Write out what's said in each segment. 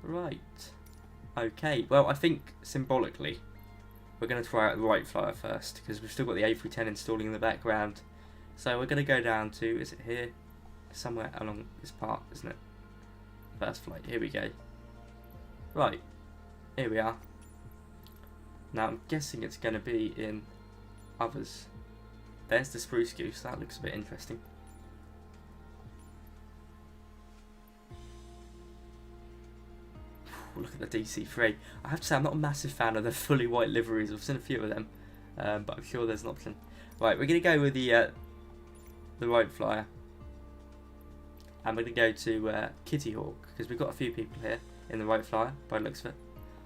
Right. Okay, well, I think symbolically we're going to try out the right flyer first, because we've still got the A310 installing in the background. So we're going to go down to, is it here? Somewhere along this part, isn't it? First flight, here we go. Right, here we are. Now I'm guessing it's going to be in others. There's the spruce goose, that looks a bit interesting. Look at the DC-3. I have to say I'm not a massive fan of the fully white liveries. I've seen a few of them, but I'm sure there's an option. Right, we're going to go with the right flyer. And we're going to go to Kitty Hawk, because we've got a few people here in the right flyer, by the looks of it.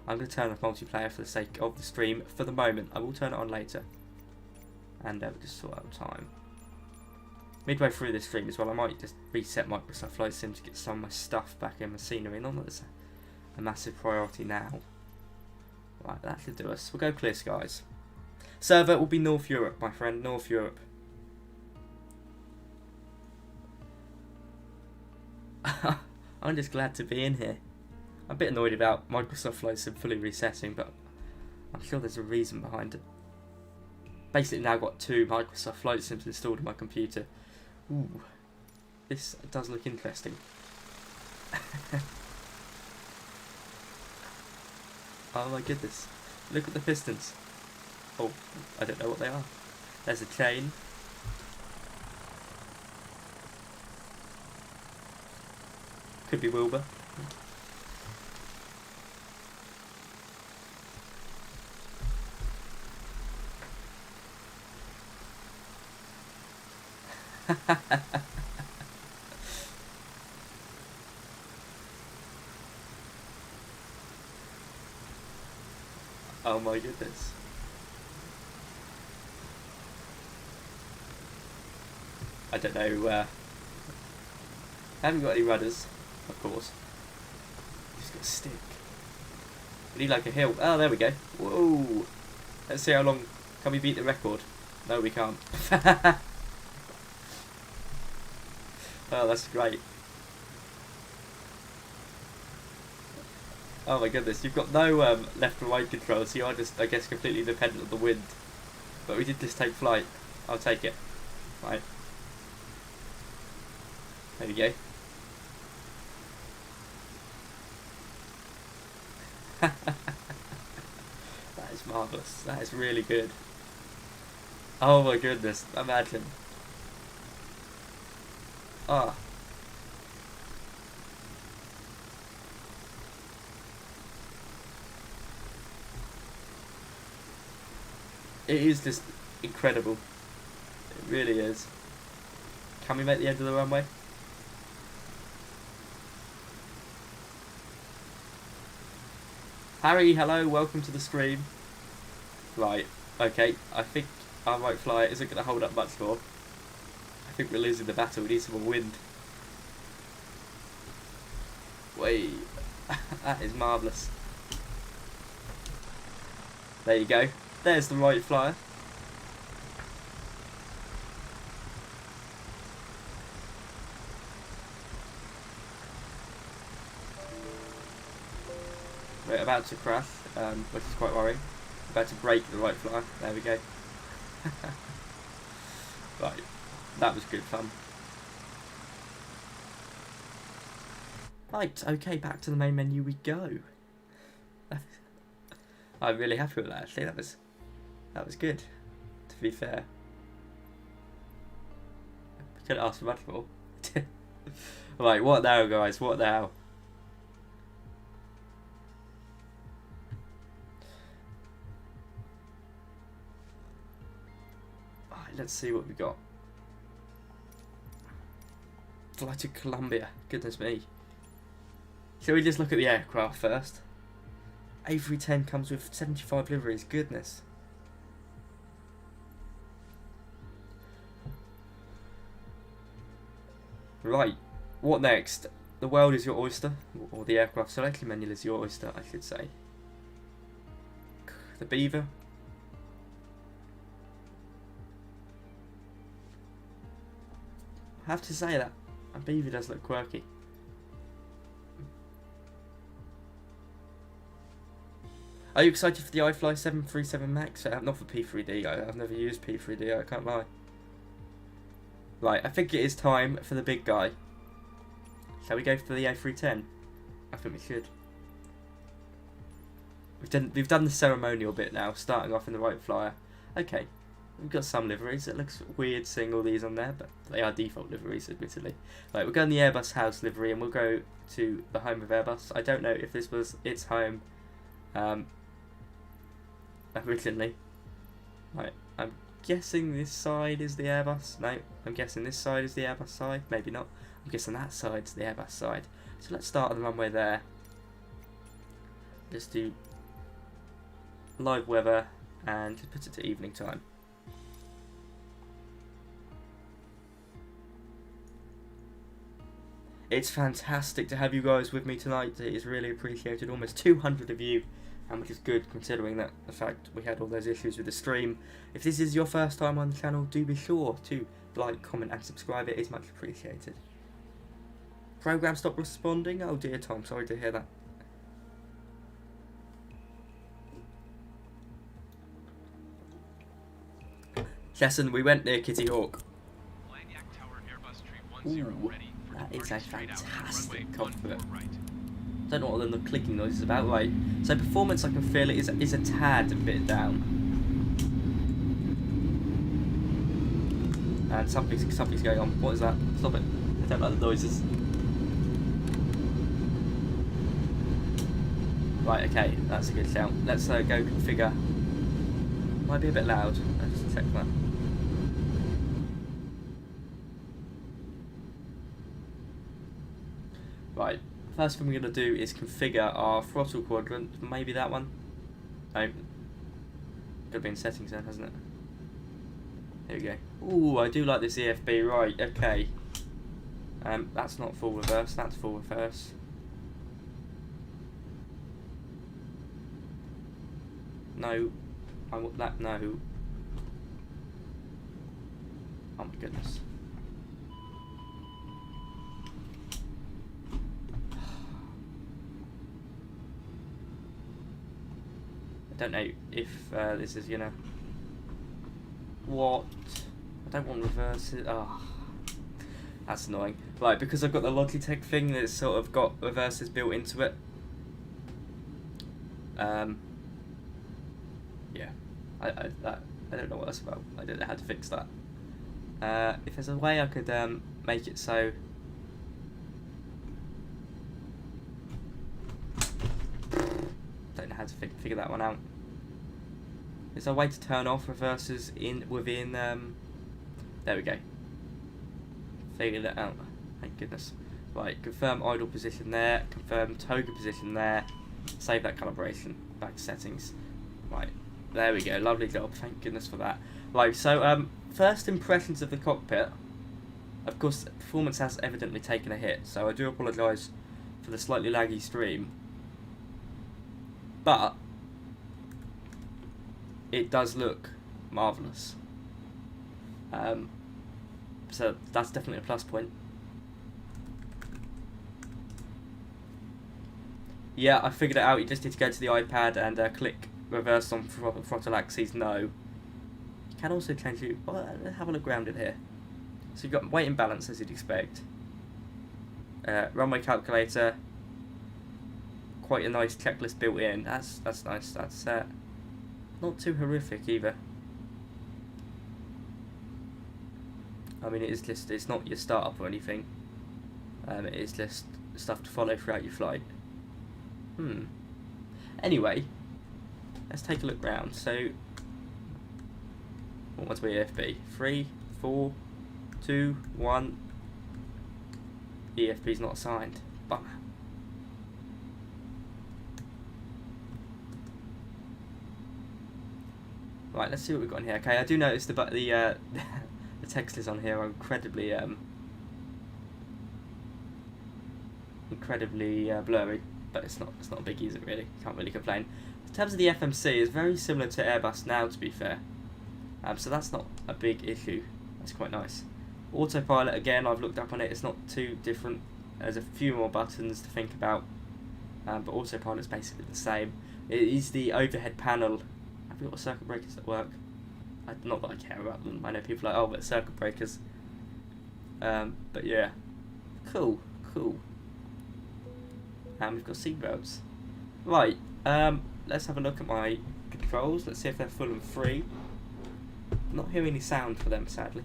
I'm going to turn off multiplayer for the sake of the stream for the moment. I will turn it on later. And we'll just sort out time. Midway through this stream as well, I might just reset Microsoft Flight Sim to get some of my stuff back in my scenery. Not that it's a massive priority now. Right, that should do us. We'll go clear skies. Server will be North Europe, my friend. North Europe. I'm just glad to be in here. I'm a bit annoyed about Microsoft Flight Sim fully resetting, but I'm sure there's a reason behind it. Basically now I've got 2 Microsoft Flight Sims installed on my computer. Ooh, this does look interesting. Oh my goodness, look at the pistons. Oh, I don't know what they are. There's a chain. Could be Wilbur. Oh my goodness. I don't know, I haven't got any rudders, of course. Just got a stick. We need like a hill. Oh, there we go. Whoa. Let's see how long. Can we beat the record? No, we can't. Oh, that's great. Oh my goodness, you've got no left and right control, so you are just, I guess, completely dependent on the wind. But we did just take flight. I'll take it. Right. There we go. That is marvellous. That is really good. Oh my goodness, imagine. Ah. It is just incredible. It really is. Can we make the end of the runway? Harry, hello, welcome to the stream. Right, okay, I think our right flyer isn't going to hold up much more. I think we're losing the battle, we need some more wind. Wait, that is marvellous. There you go, there's the right flyer. We're about to crash, which is quite worrying. About to break the right flyer. There we go. Right, that was good fun. Right, okay, back to the main menu we go. I'm really happy with that. Actually, that was good. To be fair, I couldn't ask for much more. Right, what now, guys? What now? Let's see what we got. Flight to Columbia. Goodness me. Shall we just look at the aircraft first? A310 comes with 75 liveries. Goodness. Right. What next? The world is your oyster. Or the aircraft selection menu is your oyster, I should say. The Beaver. I have to say that a Beaver does look quirky. Are you excited for the iFly 737 Max? Not for P3D. I've never used P3D, I can't lie. Right, I think it is time for the big guy. Shall we go for the A310? I think we should. We've done the ceremonial bit now, starting off in the Wright Flyer. Okay, we've got some liveries. It looks weird seeing all these on there, but they are default liveries, admittedly. Right, we'll go in the Airbus house livery, and we'll go to the home of Airbus. I don't know if this was its home originally. Right, I'm guessing this side is the Airbus. No, I'm guessing this side is the Airbus side. Maybe not. I'm guessing that side's the Airbus side. So let's start on the runway there. Let's do live weather and just put it to evening time. It's fantastic to have you guys with me tonight. It is really appreciated. Almost 200 of you, which is good considering that the fact we had all those issues with the stream. If this is your first time on the channel, do be sure to like, comment and subscribe. It is much appreciated. Program stopped responding? Oh dear, Tom, sorry to hear that. Chesson, we went near Kitty Hawk. Ooh, that is a fantastic cockpit. Don't know what the clicking noise is about. Right, so performance, I can feel it is a tad bit down. And something's going on. What is that? Stop it. I don't like the noises. Right, okay, that's a good shout. Let's go configure. Might be a bit loud. Let's just check that. Right, first thing we're going to do is configure our throttle quadrant. Maybe that one? No. Could have been settings then, hasn't it? Here we go. Ooh, I do like this EFB. Right, okay. That's not full reverse, that's full reverse. No. I want that, no. Oh my goodness. I don't know if this is gonna... What? I don't want reverses. Oh, that's annoying. Right, because I've got the Logitech thing that's sort of got reverses built into it. Yeah, I don't know what that's about. I don't know how to fix that. If there's a way I could make it so... Don't know how to figure that one out. Is there a way to turn off reverses within there we go. Figured it out. Thank goodness. Right, confirm idle position there, confirm toga position there, save that calibration, back to settings. Right, there we go, lovely job, thank goodness for that. Right, so first impressions of the cockpit. Of course, performance has evidently taken a hit, so I do apologise for the slightly laggy stream. But it does look marvellous. So that's definitely a plus point. Yeah, I figured it out. You just need to go to the iPad and click reverse on throttle axes. No. You can also change it. Well, let's have a look around it here. So you've got weight and balance as you'd expect. Runway calculator. Quite a nice checklist built in. That's nice. That's not too horrific either. I mean, it's not your startup or anything. It is just stuff to follow throughout your flight. Anyway, let's take a look round. So, what was my EFB? 3, 4, 2, 1. EFB's not assigned. Bummer. Right, let's see what we've got in here. Okay, I do notice the the textures on here are incredibly blurry, but it's not a biggie, is it really? Can't really complain. In terms of the FMC, it's very similar to Airbus now, to be fair. So that's not a big issue. That's quite nice. Autopilot, again, I've looked up on it. It's not too different. There's a few more buttons to think about, but autopilot's basically the same. It is the overhead panel. Have we got circuit breakers that work? Not that I care about them. I know people are like, oh, but circuit breakers. But yeah, cool. And we've got seatbelts. Right. Let's have a look at my controls. Let's see if they're full and free. Not hearing any sound for them, sadly.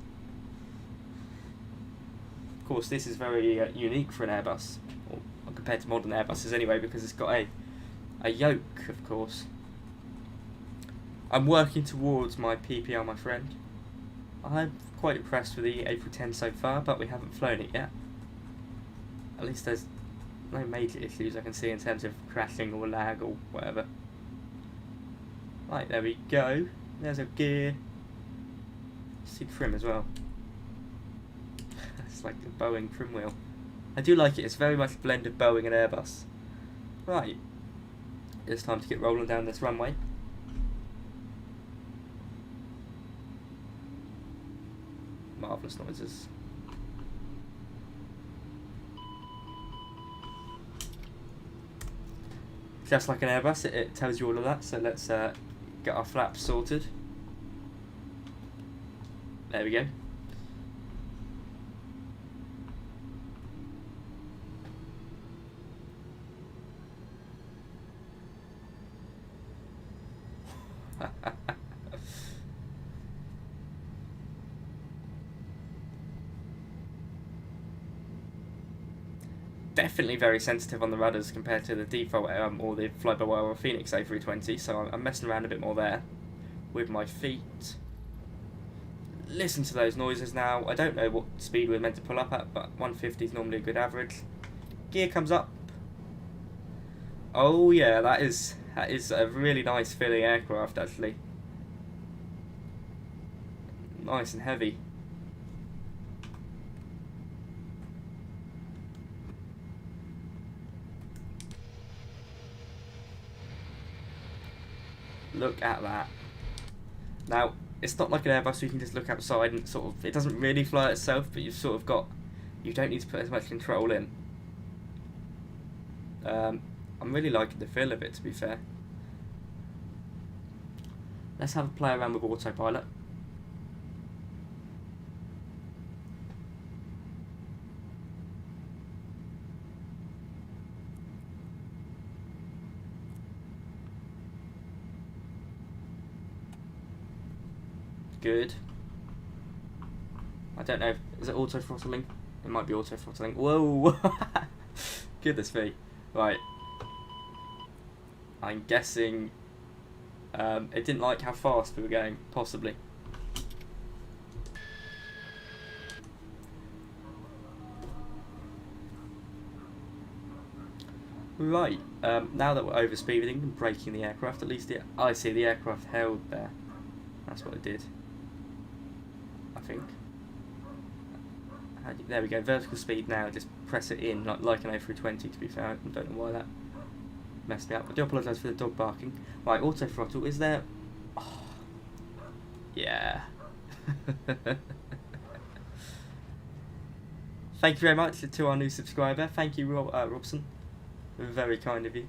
Of course, this is very unique for an Airbus, or compared to modern Airbuses anyway, because it's got a yoke, of course. I'm working towards my PPR, my friend. I'm quite impressed with the April 10 so far, but we haven't flown it yet. At least there's no major issues I can see in terms of crashing or lag or whatever. Right, there we go. There's a gear. See trim as well. It's like a Boeing trim wheel. I do like it. It's very much a blend of Boeing and Airbus. Right. It's time to get rolling down this runway. Marvellous noises. Just like an Airbus, it tells you all of that, so let's get our flaps sorted. There we go. Definitely very sensitive on the rudders compared to the default or the fly-by-wire or Phoenix A320, so I'm messing around a bit more there with my feet. Listen to those noises now. I don't know what speed we're meant to pull up at, but 150 is normally a good average. Gear comes up. Oh yeah, that is a really nice feeling aircraft actually. Nice and heavy. Look at that. Now, it's not like an Airbus where you can just look outside and sort of, it doesn't really fly itself, but you've sort of got, you don't need to put as much control in. I'm really liking the feel of it, to be fair. Let's have a play around with autopilot. Good. I don't know, is it auto throttling? It might be auto throttling. Whoa! Goodness me. Right. I'm guessing it didn't like how fast we were going, possibly. Right, now that we're over speeding and braking the aircraft, at least I see the aircraft held there. That's what it did. I think. There we go, vertical speed now, just press it in like an A320 to be fair. I don't know why that messed me up. I do apologise for the dog barking. Right, auto throttle, is there... Oh, yeah. Thank you very much to our new subscriber. Thank you, Robson. Very kind of you.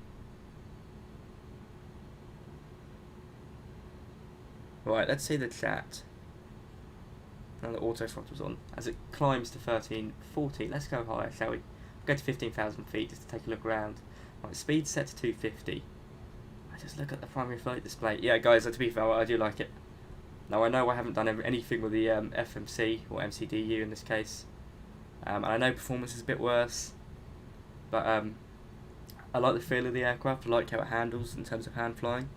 Right, let's see the chat. Now the auto throttle's on. As it climbs to 1340, let's go higher, shall we? Go to 15,000 feet just to take a look around. Right, speed set to 250. I just look at the primary flight display. Yeah, guys, to be fair, I do like it. Now, I know I haven't done anything with the FMC, or MCDU in this case. And I know performance is a bit worse. But I like the feel of the aircraft. I like how it handles in terms of hand flying.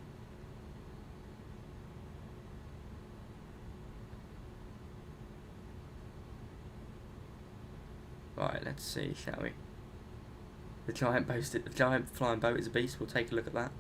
Right, let's see, shall we? The giant flying boat is a beast. We'll take a look at that.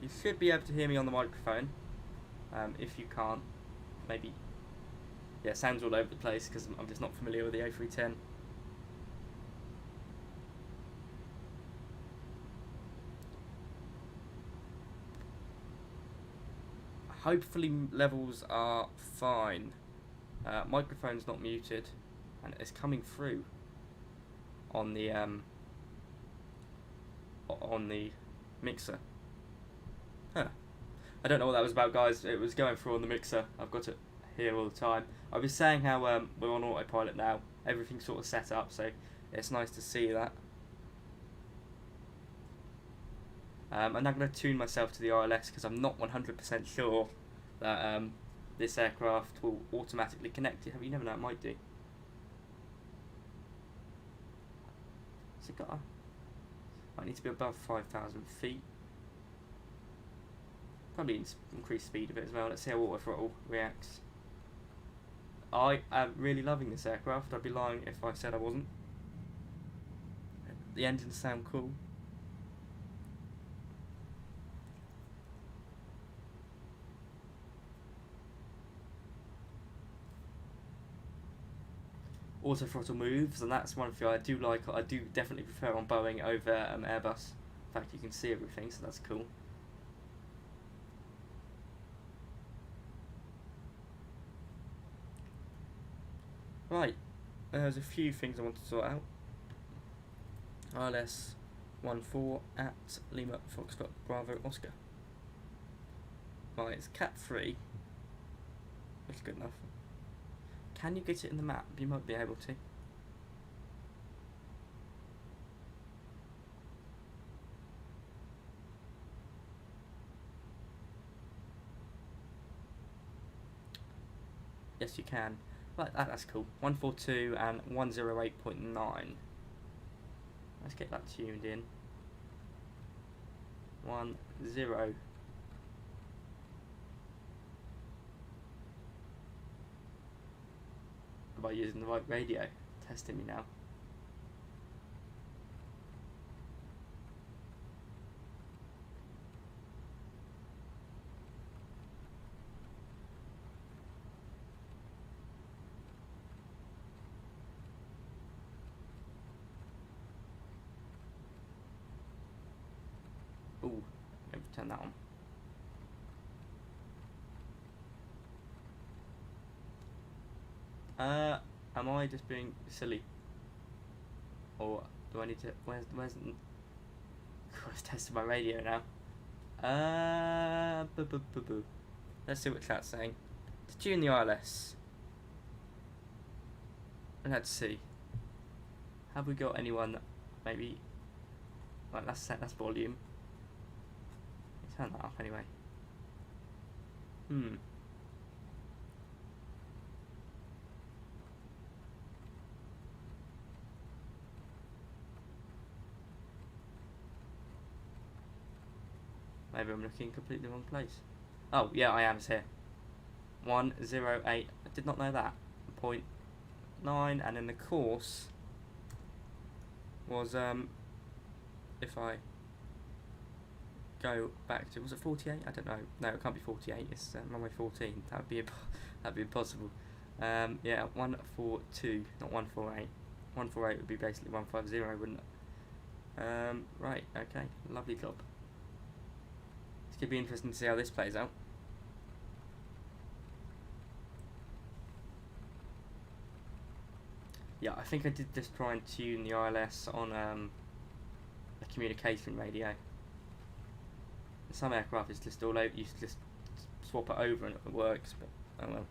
You should be able to hear me on the microphone. If you can't, maybe... Yeah, sounds all over the place because I'm just not familiar with the A310. Hopefully levels are fine. Microphone's not muted, and it's coming through on the mixer. Huh. I don't know what that was about, guys. It was going through on the mixer. I've got it here all the time. I was saying how we're on autopilot now. Everything's sort of set up, so it's nice to see that. I'm now going to tune myself to the ILS because I'm not 100% sure that this aircraft will automatically connect it. You never know, it might do. So I need to be above 5,000 feet. Probably increase speed of it as well. Let's see how auto throttle reacts. I am really loving this aircraft. I'd be lying if I said I wasn't. The engines sound cool. Auto throttle moves, and that's one thing I do like. I do definitely prefer on Boeing over Airbus. In fact, you can see everything, so that's cool. Right, there's a few things I want to sort out. ILS 14 at Lima Foxtrot Bravo Oscar. Right, it's Cat 3. Looks good enough. Can you get it in the map? You might be able to. Yes, you can. Right, that's cool. 142 and 108.9. Let's get that tuned in. 10. By using the right radio, testing me now. Ooh, let me turn that on. Am I just being silly? Or do I need to... Where's Let's test my radio now. Let's see what chat's saying. To tune the ILS. Let's see. Have we got anyone maybe... Right, that's volume. Turn that up anyway. Maybe I'm looking completely the wrong place. Oh, yeah, I am. It's here. 108. I did not know that. 0.9, and then the course was if I go back to, was it 48? I don't know. No, it can't be 48. It's runway 14. That'd be impossible. Yeah, 142, not 148. 148 would be basically 150, wouldn't it? Right. Okay. Lovely job. It's gonna be interesting to see how this plays out. Yeah, I think I did just try and tune the ILS on a communication radio. Some aircraft is just all over. You just swap it over and it works, but oh well.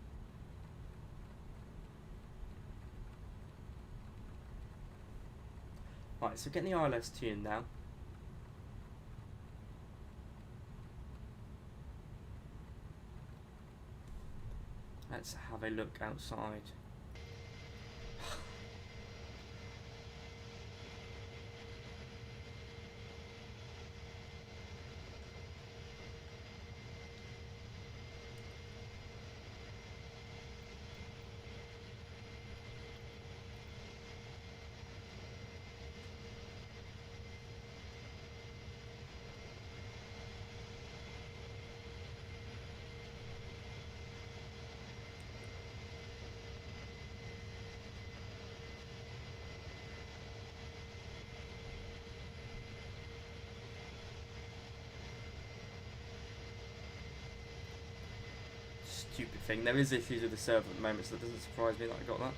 Right, so getting the ILS tuned now. Let's have a look outside. stupid thing. There is issues with the server at the moment, so it doesn't surprise me that I got that.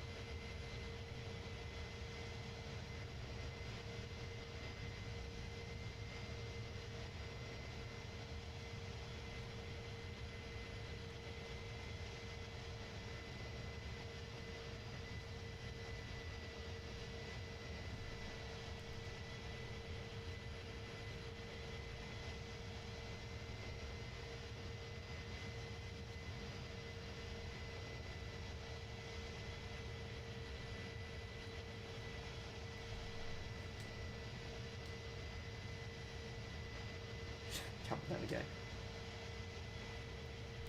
There we go.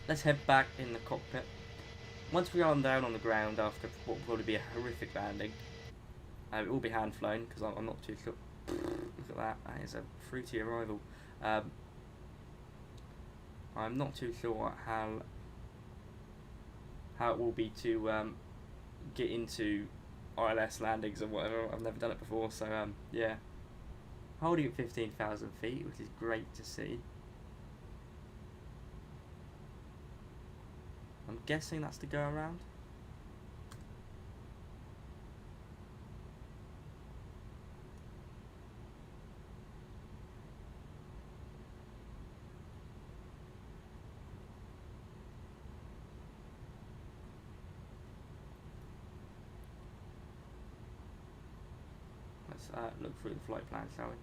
Let's head back in the cockpit. Once we are down on the ground after what will probably be a horrific landing, it will be hand flown because I'm not too sure. Look at that, that is a fruity arrival. I'm not too sure how it will be to get into ILS landings or whatever. I've never done it before, so yeah. Holding at 15,000 feet, which is great to see. I'm guessing that's the go around. Let's look through the flight plan, shall we?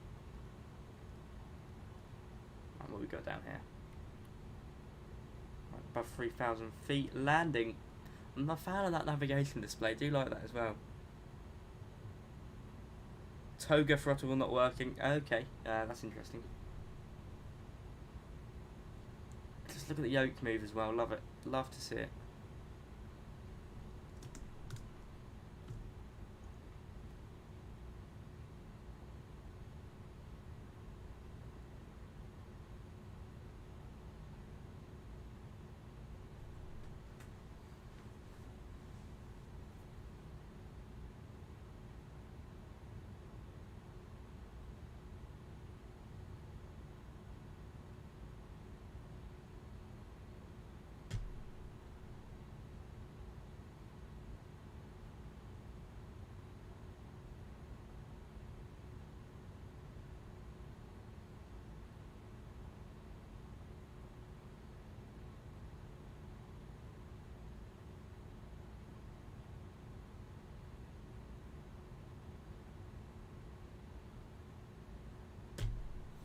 And what we got down here? Right, above 3,000 feet, landing. I'm a fan of that navigation display. Do like that as well. Toga throttle not working. Okay, that's interesting. Just look at the yoke move as well. Love it. Love to see it.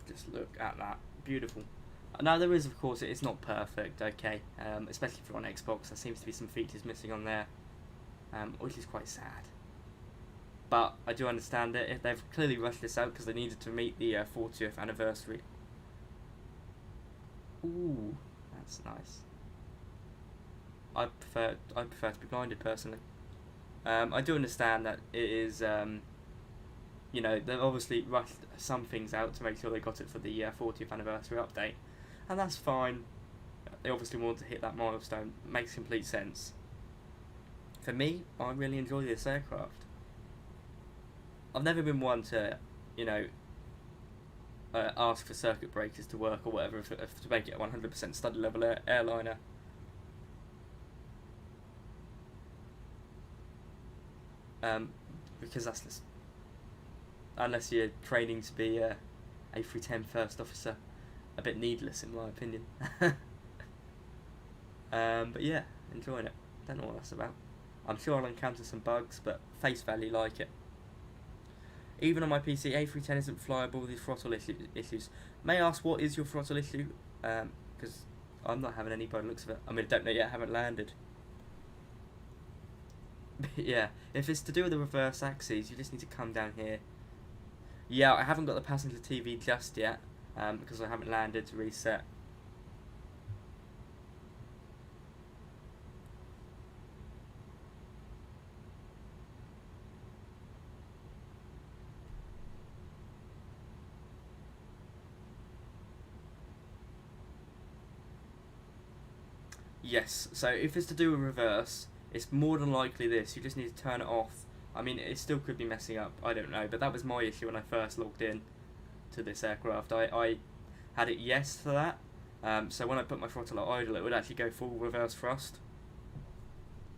Just look at that, beautiful. Now there is, of course, it's not perfect, okay, especially if you're on Xbox. There seems to be some features missing on there, which is quite sad. But I do understand it. If they've clearly rushed this out because they needed to meet the 40th anniversary. Ooh, that's nice. I prefer to be blinded personally. I do understand that it is. You know, they've obviously rushed some things out to make sure they got it for the 40th anniversary update, and that's fine. They obviously want to hit that milestone. Makes complete sense. For me, I really enjoy this aircraft. I've never been one to, you know, ask for circuit breakers to work or whatever to make it a 100% study level airliner. Because that's just, unless you're training to be a A310 first officer, a bit needless in my opinion. But yeah, enjoying it. Don't know what that's about. I'm sure I'll encounter some bugs, but face value like it. Even on my PC, A310 isn't flyable with these throttle issues. May I ask, what is your throttle issue? Because I'm not having any by the looks of it. I mean, I don't know yet, I haven't landed. Yeah, if it's to do with the reverse axes, you just need to come down here. Yeah, I haven't got the passenger TV just yet, because I haven't landed to reset. Yes, so if it's to do with reverse, it's more than likely this. You just need to turn it off. I mean, it still could be messing up, I don't know, but that was my issue when I first logged in to this aircraft. I had it yes for that, So when I put my throttle at idle, it would actually go full reverse thrust.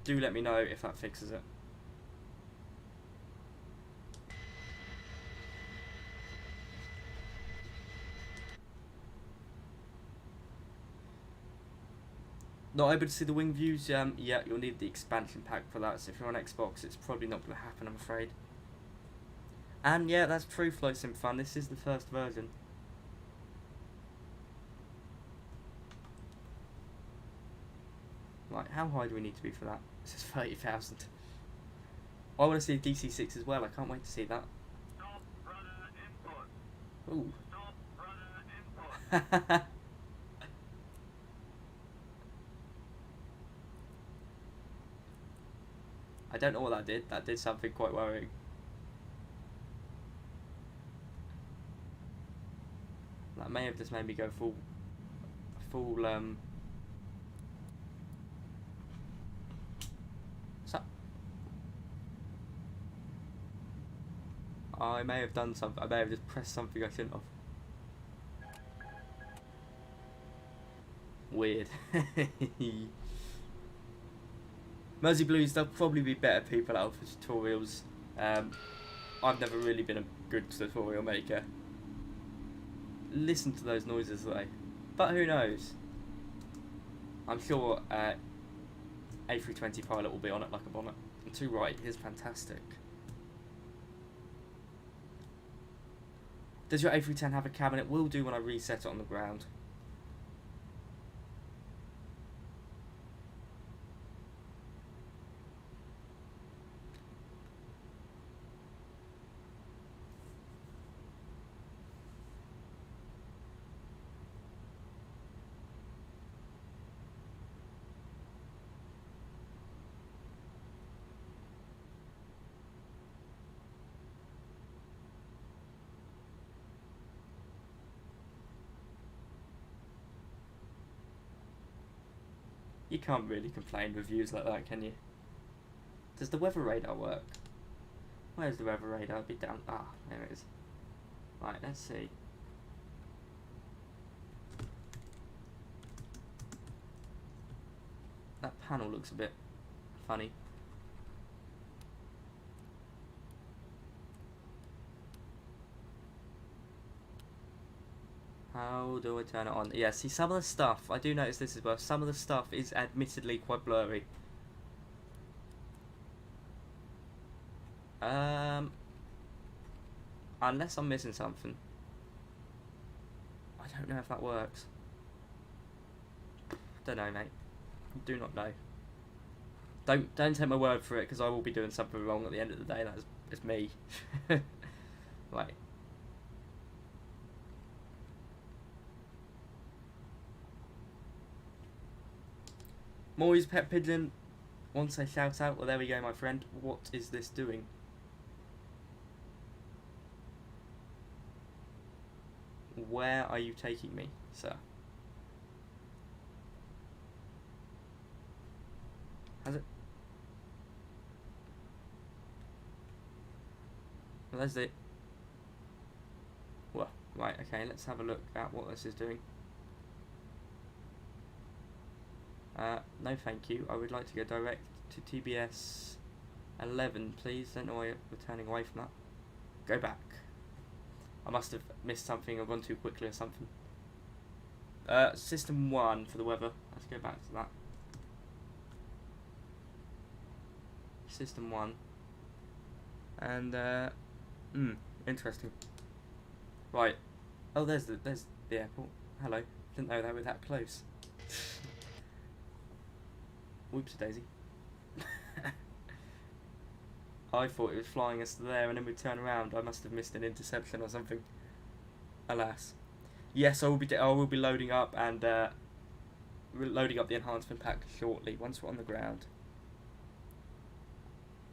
Do let me know if that fixes it. Not able to see the wing views? Yeah, you'll need the expansion pack for that. So if you're on Xbox, it's probably not going to happen, I'm afraid. And yeah, that's true, Flight Sim Fun. This is the first version. Right, how high do we need to be for that? This is 30,000. I want to see DC-6 as well. I can't wait to see that. Stop runner input. Ooh. Stop runner input. I don't know what that did. That did something quite worrying. That may have just made me go full so I may have done something. I may have just pressed something I shouldn't have. Weird. Mersey Blues, they'll probably be better people out for tutorials. I've never really been a good tutorial maker. Listen to those noises though. But who knows? I'm sure A320 pilot will be on it like a bonnet. And to right is fantastic. Does your A310 have a cabin? It will do when I reset it on the ground. You can't really complain with views like that, can you? Does the weather radar work? Where's the weather radar? It'd be down. Ah, there it is. Right, let's see. That panel looks a bit funny. How do I turn it on? Yeah, see, some of the stuff, I do notice this as well, some of the stuff is admittedly quite blurry. Unless I'm missing something. I don't know if that works. Don't know, mate. Do not know. Don't take my word for it, because I will be doing something wrong at the end of the day. That's me. Right. Moy's Pet Pigeon wants a shout out. Well, there we go, my friend. What is this doing? Where are you taking me, sir? Has it? Well, there's it. Well, right, okay, let's have a look at what this is doing. No thank you. I would like to go direct to TBS 11, please. Don't know why we're turning away from that. Go back. I must have missed something or gone too quickly or something. System 1 for the weather. Let's go back to that. System 1. And, interesting. Right. Oh, there's the airport. Hello. Didn't know they were that close. Whoopsie daisy. I thought it was flying us there and then we'd turn around. I must have missed an interception or something. Alas. Yes, I will be loading up and loading up the enhancement pack shortly once we're on the ground.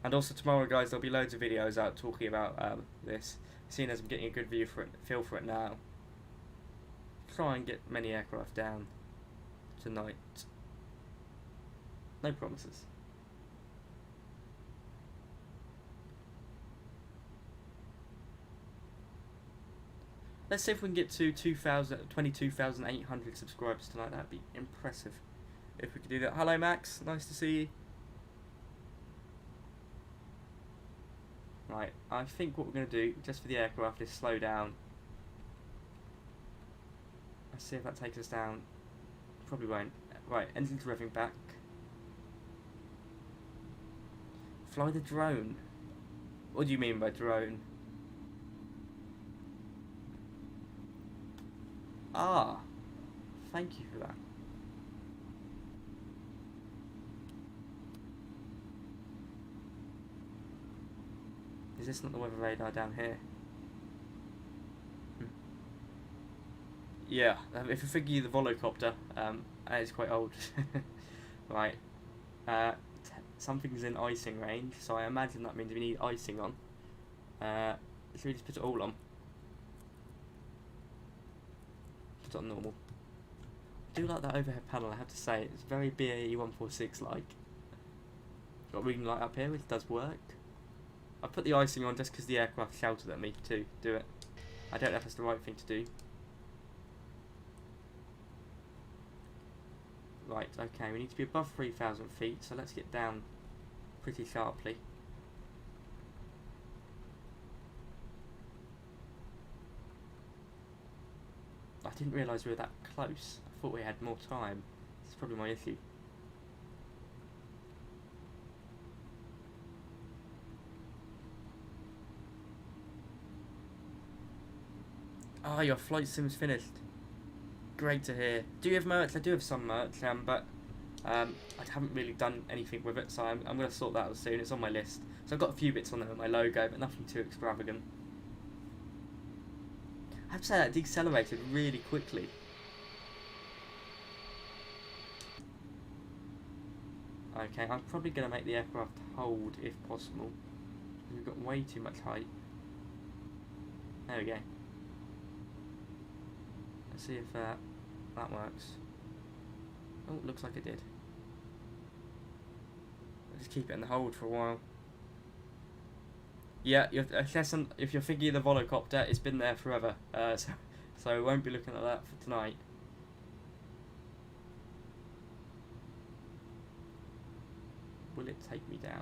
And also tomorrow, guys, there'll be loads of videos out talking about this. Seeing as I'm getting a good feel for it now. Try and get many aircraft down tonight. No promises. Let's see if we can get to 22,800 subscribers tonight. That'd be impressive if we could do that. Hello, Max. Nice to see you. Right, I think what we're going to do, just for the aircraft, is slow down. Let's see if that takes us down. Probably won't. Right, engines revving back. Fly the drone. What do you mean by drone? Ah, thank you for that. Is this not the weather radar down here? Yeah, if you figure the volocopter, it's quite old. Right, something's in icing range, so I imagine that means we need icing on. Should we just put it all on? Put it on normal. I do like that overhead panel, I have to say. It's very BAE 146 like. Got reading light up here, which does work. I put the icing on just because the aircraft shouted at me to do it. I don't know if that's the right thing to do. Right, okay, we need to be above 3,000 feet, so let's get down pretty sharply. I didn't realise we were that close. I thought we had more time. That's probably my issue. Ah, your flight sim's finished. Great to hear. Do you have merch? I do have some merch, but I haven't really done anything with it, so I'm going to sort that out soon. It's on my list. So I've got a few bits on there with my logo, but nothing too extravagant. I have to say that decelerated really quickly. Okay, I'm probably going to make the aircraft hold if possible. We've got way too much height. There we go. Let's see if that works. Oh, it looks like it did. Let's just keep it in the hold for a while. Yeah, if you're thinking of the volocopter, it's been there forever. So we won't be looking at that for tonight. Will it take me down?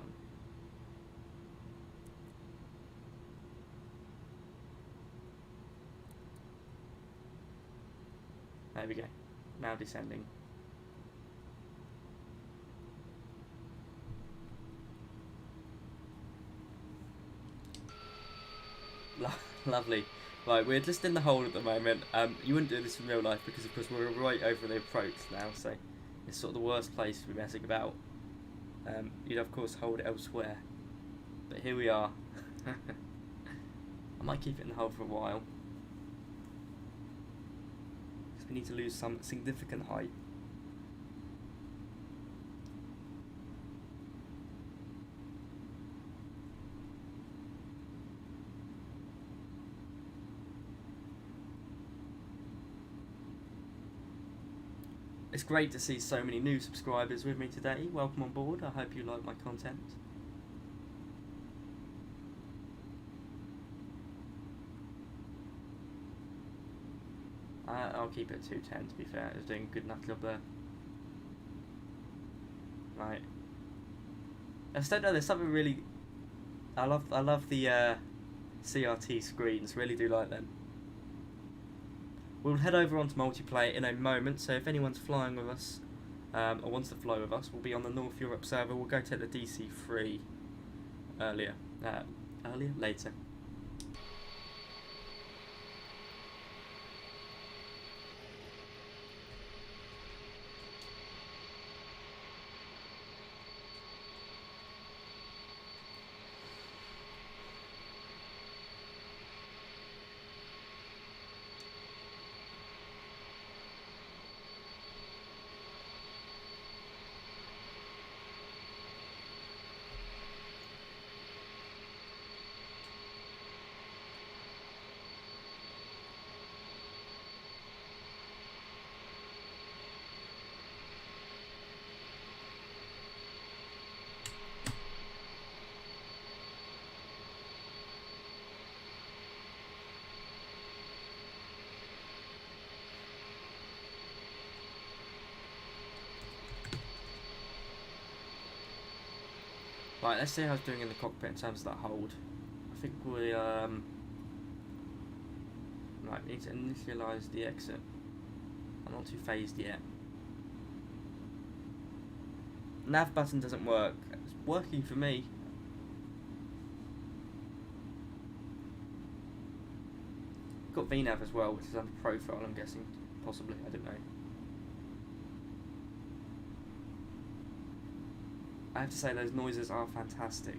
There we go. Now descending. Lovely. Right, we're just in the hold at the moment. You wouldn't do this in real life because, of course, we're right over the approach now, so it's sort of the worst place to be messing about. You'd, of course, hold elsewhere. But here we are. I might keep it in the hold for a while. We need to lose some significant height. It's great to see so many new subscribers with me today. Welcome on board. I hope you like my content. I'll keep it at 210 to be fair. It's doing a good enough job there. Right. I just don't know, there's something really... I love the CRT screens, really do like them. We'll head over onto multiplayer in a moment, so if anyone's flying with us, or wants to fly with us, we'll be on the North Europe server. We'll go take the DC-3 later. Right, let's see how it's doing in the cockpit in terms of that hold. I think we right, need to initialise the exit. I'm not too phased yet. Nav button doesn't work. It's working for me. Got VNav as well, which is under profile, I'm guessing. Possibly, I don't know. I have to say those noises are fantastic.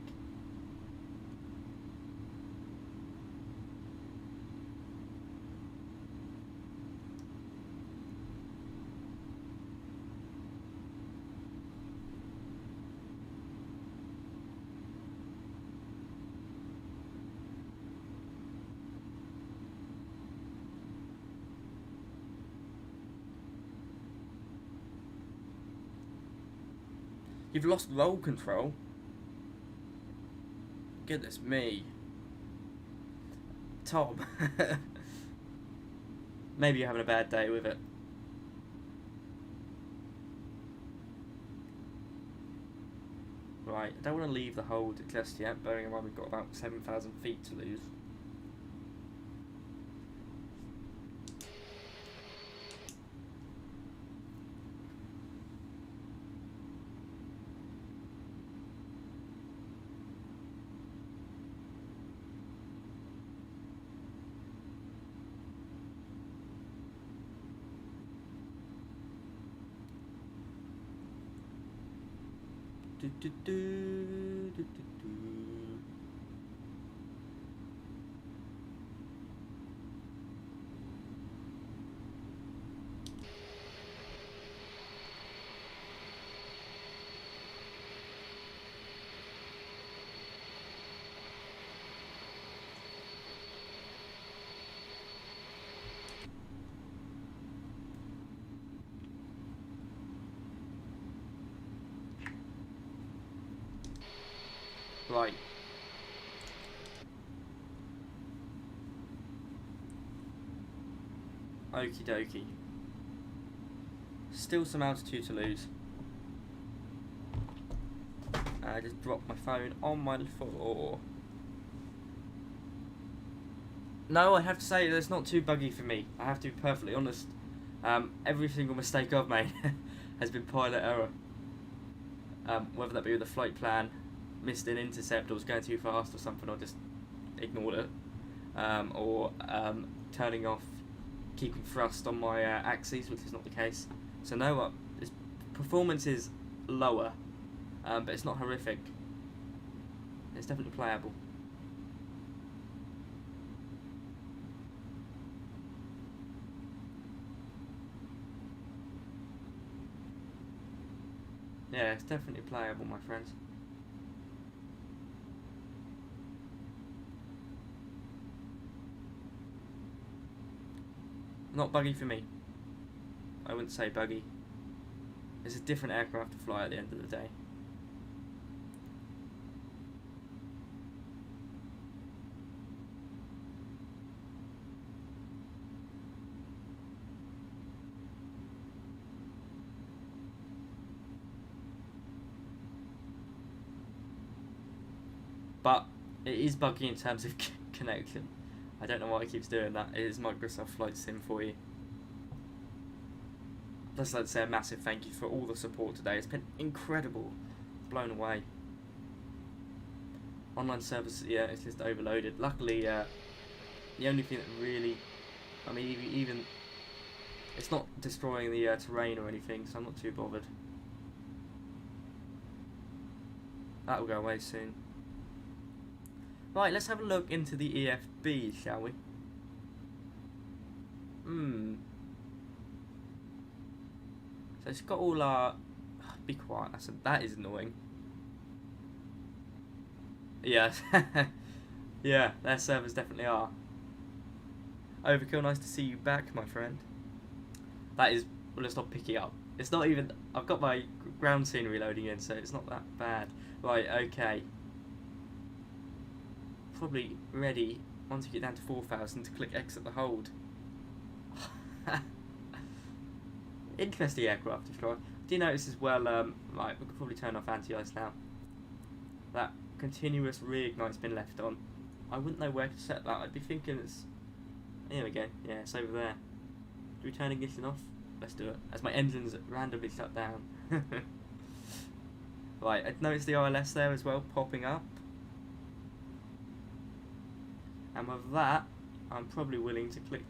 You've lost roll control? Goodness me. Tom. Maybe you're having a bad day with it. Right, I don't want to leave the hold just yet, bearing in mind we've got about 7,000 feet to lose. Do, do, do, do, do, do. Right. Okie dokie. Still some altitude to lose. I just dropped my phone on my floor. No, I have to say that's not too buggy for me. I have to be perfectly honest. Every single mistake I've made has been pilot error. Whether that be with the flight plan, missed an intercept, or was going too fast or something, or just ignored it, or turning off, keeping thrust on my axes, which is not the case. So no, its performance is lower, but it's not horrific. It's definitely playable. Yeah, it's definitely playable, my friends. Not buggy for me. I wouldn't say buggy. It's a different aircraft to fly at the end of the day. But it is buggy in terms of connection. I don't know why it keeps doing that. It is Microsoft Flight Sim for you. I'd just like to say a massive thank you for all the support today. It's been incredible. Blown away. Online service, yeah, it's just overloaded. Luckily, the only thing that really, I mean, even it's not destroying the terrain or anything, so I'm not too bothered. That will go away soon. Right, let's have a look into the EFB, shall we? So it's got all our... Be quiet, that is annoying. Yeah. Yeah, their servers definitely are. Overkill, nice to see you back, my friend. That is... Well, it's not picking up. It's not even... I've got my ground scenery loading in, so it's not that bad. Right, okay. Probably ready once you get down to 4,000 to click exit the hold. Interesting aircraft to try. Do you notice as well, right, we could probably turn off anti-ice now. that continuous reignite's been left on. I wouldn't know where to set that. I'd be thinking it's... Here we go. Yeah, it's over there. Do we turn ignition off? Let's do it. As my engine's randomly shut down. Right, I noticed the ILS there as well, popping up. And with that, I'm probably willing to click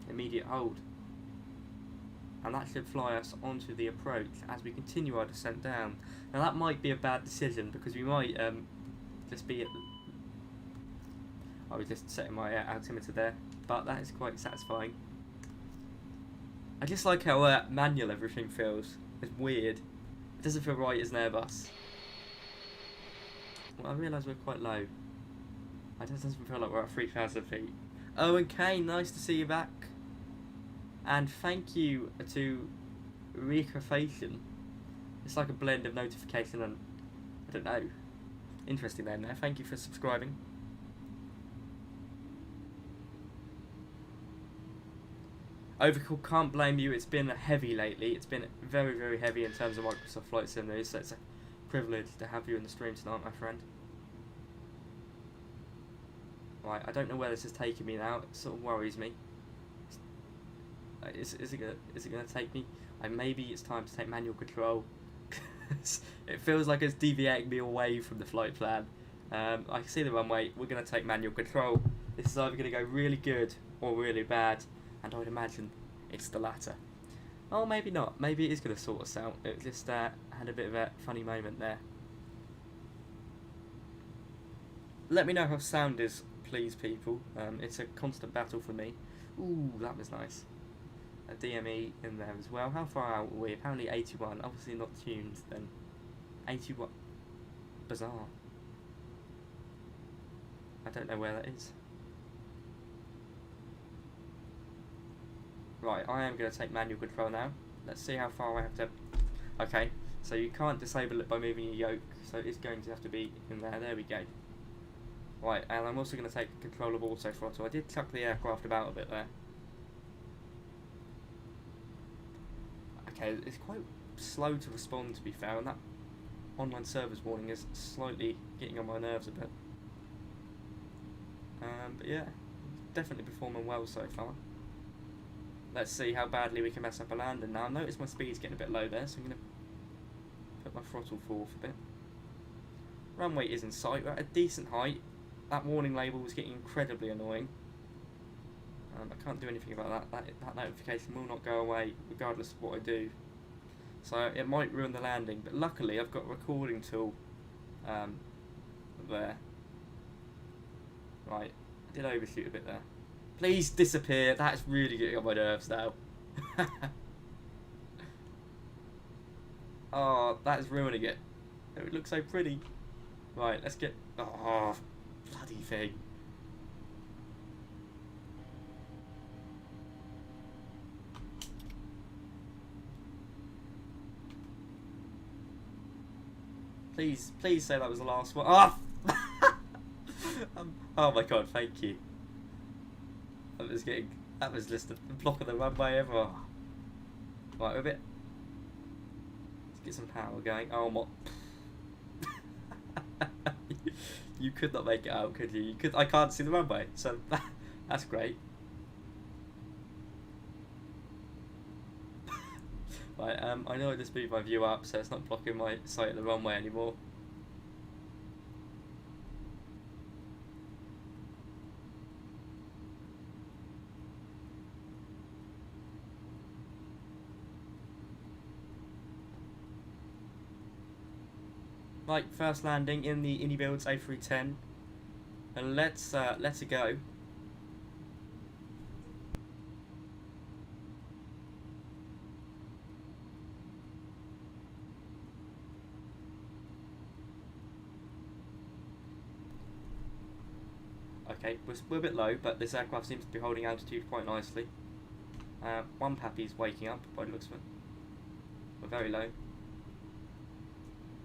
immediate hold. And that should fly us onto the approach as we continue our descent down. Now that might be a bad decision because we might just be at... I was just setting my altimeter there, but that is quite satisfying. I just like how manual everything feels. It's weird. It doesn't feel right as an Airbus. Well, I realise we're quite low. It doesn't feel like we're at 3,000 feet. Oh, and Kane, nice to see you back. And thank you to Recreation. It's like a blend of notification and, I don't know, interesting name there. Thank you for subscribing. Overkill, can't blame you. It's been heavy lately. It's been very, very heavy in terms of Microsoft Flight Sim news, so it's a privilege to have you in the stream tonight, my friend. Right, I don't know where this is taking me now. It sort of worries me. Is it gonna take me? Maybe it's time to take manual control. It feels like it's deviating me away from the flight plan. I can see the runway. We're gonna take manual control. This is either gonna go really good or really bad, and I would imagine it's the latter. Oh, maybe not. Maybe it is gonna sort us out. It just had a bit of a funny moment there. Let me know how sound is, please, people. It's a constant battle for me. Ooh, that was nice. A DME in there as well. How far out are we? Apparently 81. Obviously not tuned then. 81. Bizarre. I don't know where that is. Right, I am going to take manual control now. Let's see how far I have to... Okay, so you can't disable it by moving your yoke, so it's going to have to be in there. There we go. Right, and I'm also going to take control of auto throttle. I did chuck the aircraft about a bit there. Okay, it's quite slow to respond, to be fair, and that online servers warning is slightly getting on my nerves a bit. But yeah, definitely performing well so far. Let's see how badly we can mess up a landing now. I notice my speed's getting a bit low there, so I'm going to put my throttle forward a bit. Runway is in sight. We're at a decent height. That warning label was getting incredibly annoying. I can't do anything about that. That notification will not go away regardless of what I do. So it might ruin the landing, but luckily I've got a recording tool there. Right, I did overshoot a bit there. Please disappear. That's really getting on my nerves now. Oh, that is ruining it. It looks so pretty. Right, let's get... Oh, bloody thing. Please say that was the last one. Oh! Oh my god, thank you. That was just a block of the runway ever. Oh. Right, a bit. Let's get some power going. Oh my. You could not make it out, could you? I can't see the runway, so that's great. Right, I know I just moved my view up, so it's not blocking my sight of the runway anymore. Right, first landing in the IndyBuilds A310, and let's let it go. Okay, we're a bit low, but this aircraft seems to be holding altitude quite nicely. One pappy's waking up by the looks of it. We're very low.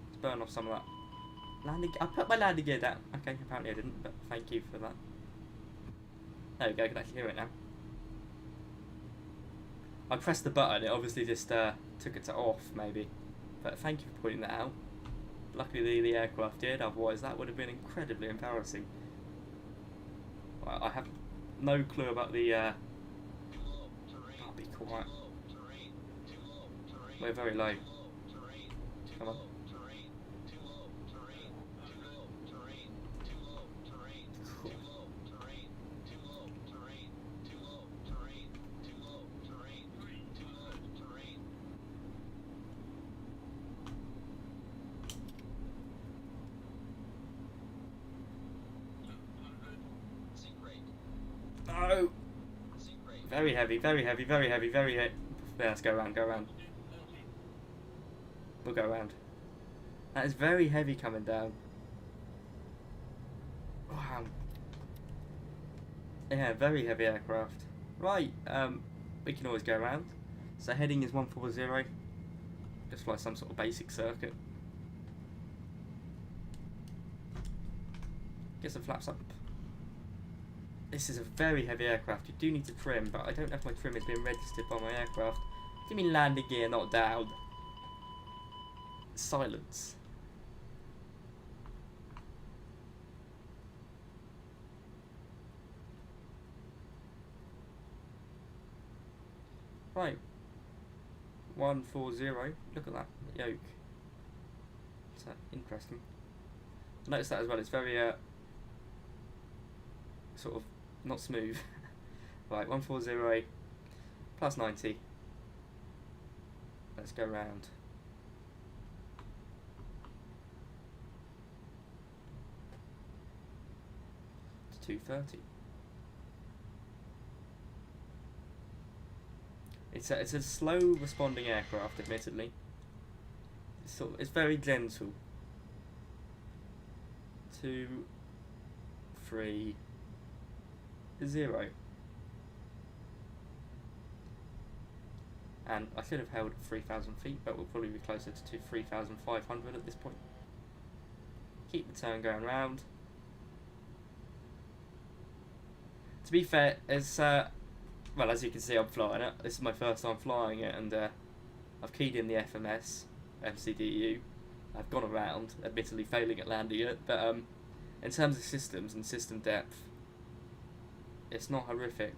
Let's burn off some of that landing. I put my landing gear down. Okay, apparently I didn't, but thank you for that. There we go, I can actually hear it now. I pressed the button, it obviously just took it to off, maybe. But thank you for pointing that out. Luckily the aircraft did, otherwise that would have been incredibly embarrassing. I have no clue about the... I'll be quiet. We're very low. Come on. No! Very heavy, very heavy, very heavy, very heavy. Yeah, let's go around, go around. We'll go around. That is very heavy coming down. Wow. Yeah, very heavy aircraft. Right, we can always go around. So heading is 140. Just like some sort of basic circuit. Get some flaps up. This is a very heavy aircraft. You do need to trim, but I don't know if my trim has been registered by my aircraft. Give me landing gear, not down. Silence. Right. 140. Look at that yoke. It's interesting. Notice that as well. It's very sort of not smooth. Right, 140 plus 90. Let's go round. To 230. It's a slow responding aircraft, admittedly. It's very gentle. 2, 3, 0. And I should have held 3,000 feet, but we'll probably be closer to 3,500 at this point. Keep the turn going round. To be fair, it's well, as you can see, I'm flying it. This is my first time flying it, and I've keyed in the FMS, MCDU. I've gone around, admittedly failing at landing it, but in terms of systems and system depth, it's not horrific.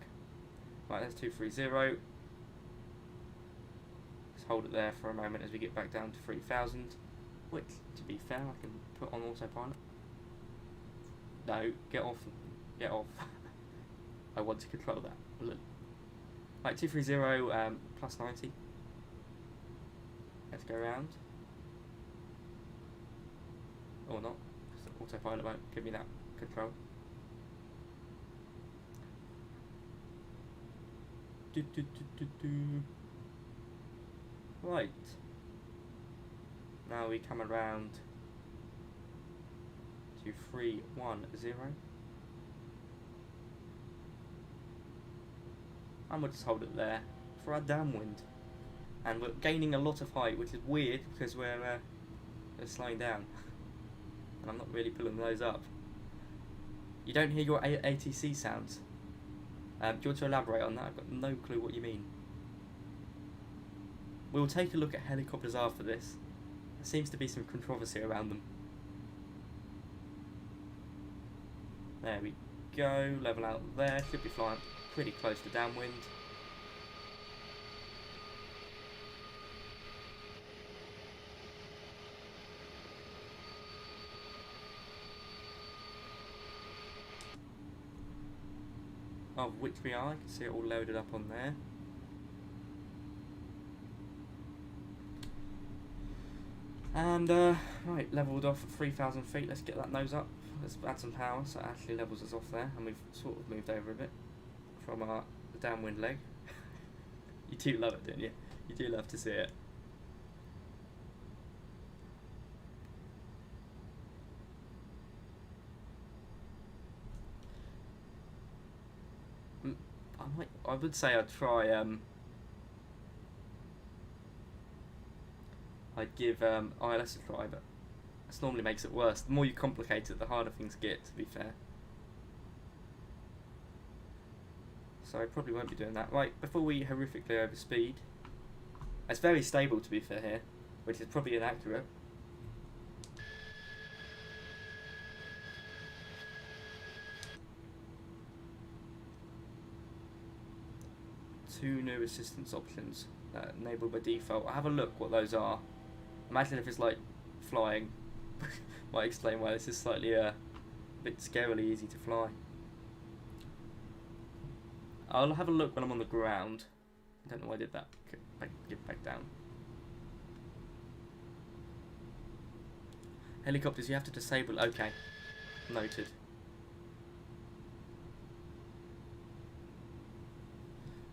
Right, that's 230. Just hold it there for a moment as we get back down to 3,000, which, to be fair, I can put on autopilot. No, get off. Get off. I want to control that. Look. Right, 230 plus 90. Let's go around. Or not. Autopilot won't give me that control. Right. Now we come around to 310. And we'll just hold it there for our downwind. And we're gaining a lot of height, which is weird because we're slowing down. And I'm not really pulling those up. You don't hear your ATC sounds. Do you want to elaborate on that? I've got no clue what you mean. We'll take a look at helicopters after this. There seems to be some controversy around them. There we go, level out there, should be flying pretty close to downwind. Of which we are, you can see it all loaded up on there. And right, leveled off at 3,000 feet. Let's get that nose up. Let's add some power so it actually levels us off there, and we've sort of moved over a bit from our downwind leg. You do love it, don't you? You do love to see it. I would say I'd try. I'd give ILS a try, but this normally makes it worse. The more you complicate it, the harder things get, to be fair. So I probably won't be doing that. Right, before we horrifically overspeed, it's very stable, to be fair here, which is probably inaccurate. 2 new assistance options enabled by default. I'll have a look what those are. Imagine if it's like flying. Might explain why this is slightly a bit scarily easy to fly. I'll have a look when I'm on the ground. I don't know why I did that. Get back down. Helicopters, you have to disable. Okay, noted.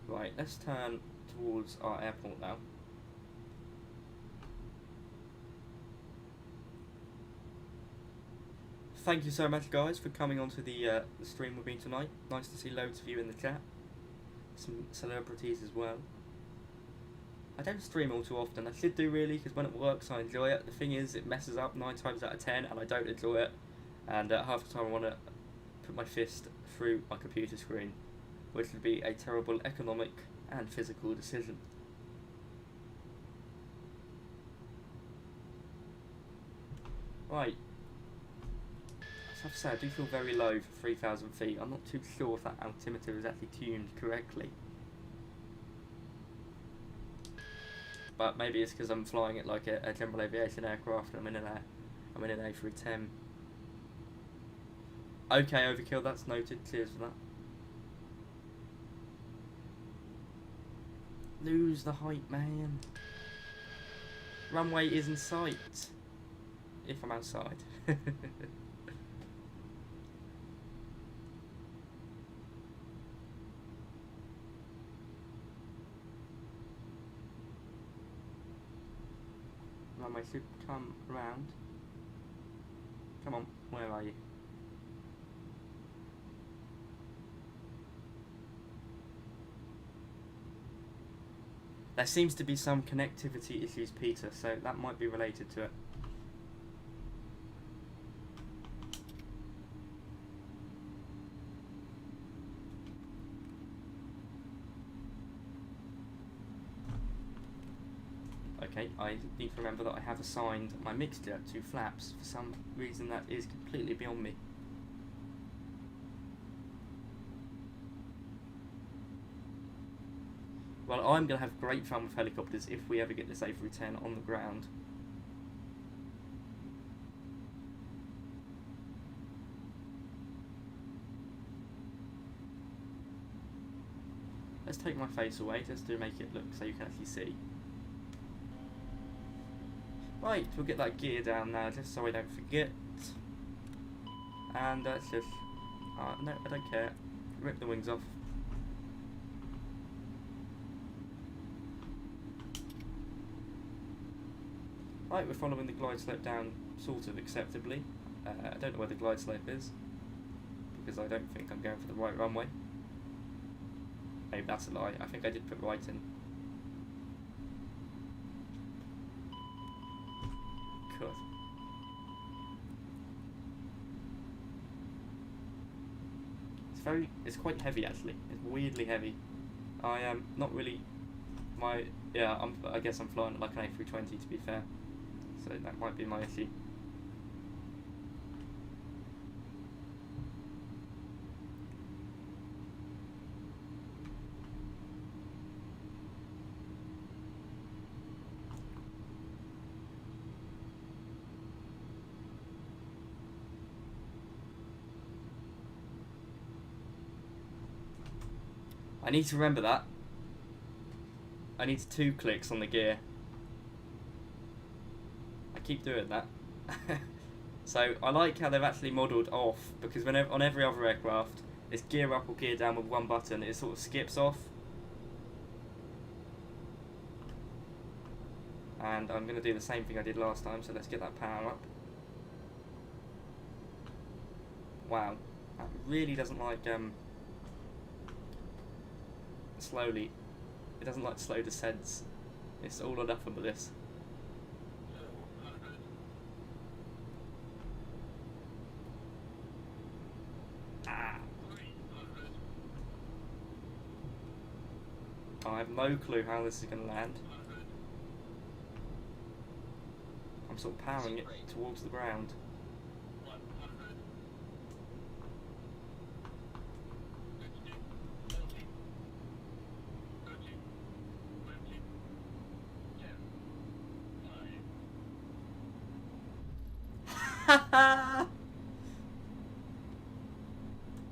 Right, let's turn towards our airport now. Thank you so much, guys, for coming onto the stream with me tonight. Nice to see loads of you in the chat. Some celebrities as well. I don't stream all too often. I should do, really, because when it works I enjoy it. The thing is, it messes up 9 times out of 10 and I don't enjoy it. And half the time I want to put my fist through my computer screen, which would be a terrible economic and physical decision. Right. I have to say, I do feel very low for 3,000 feet. I'm not too sure if that altimeter is actually tuned correctly. But maybe it's because I'm flying it like a general aviation aircraft and I'm in an A310. Okay, overkill, that's noted. Cheers for that. Lose the height, man. Runway is in sight. If I'm outside. Runway should come round. Come on, where are you? There seems to be some connectivity issues, Peter, so that might be related to it. Okay, I need to remember that I have assigned my mixture to flaps. For some reason that is completely beyond me. Well, I'm going to have great fun with helicopters if we ever get this A310 on the ground. Let's take my face away just to make it look so you can actually see. Right, we'll get that gear down now just so I don't forget. And let's just... no, I don't care. Rip the wings off. Right, we're following the glide slope down sort of acceptably. I don't know where the glide slope is, because I don't think I'm going for the right runway. Maybe that's a lie. I think I did put right in. Good. It's quite heavy actually. It's weirdly heavy. I am not really I guess I'm flying like an A320 to be fair. So that might be my issue. I need to remember that. I need 2 clicks on the gear. I keep doing that. So I like how they've actually modelled off, because whenever on every other aircraft it's gear up or gear down with 1 button, it sort of skips off. And I'm going to do the same thing I did last time, so let's get that power up. Wow, that really doesn't like slowly. It doesn't like slow descents. It's all or nothing with this. I have no clue how this is going to land. I'm sort of powering it towards the ground.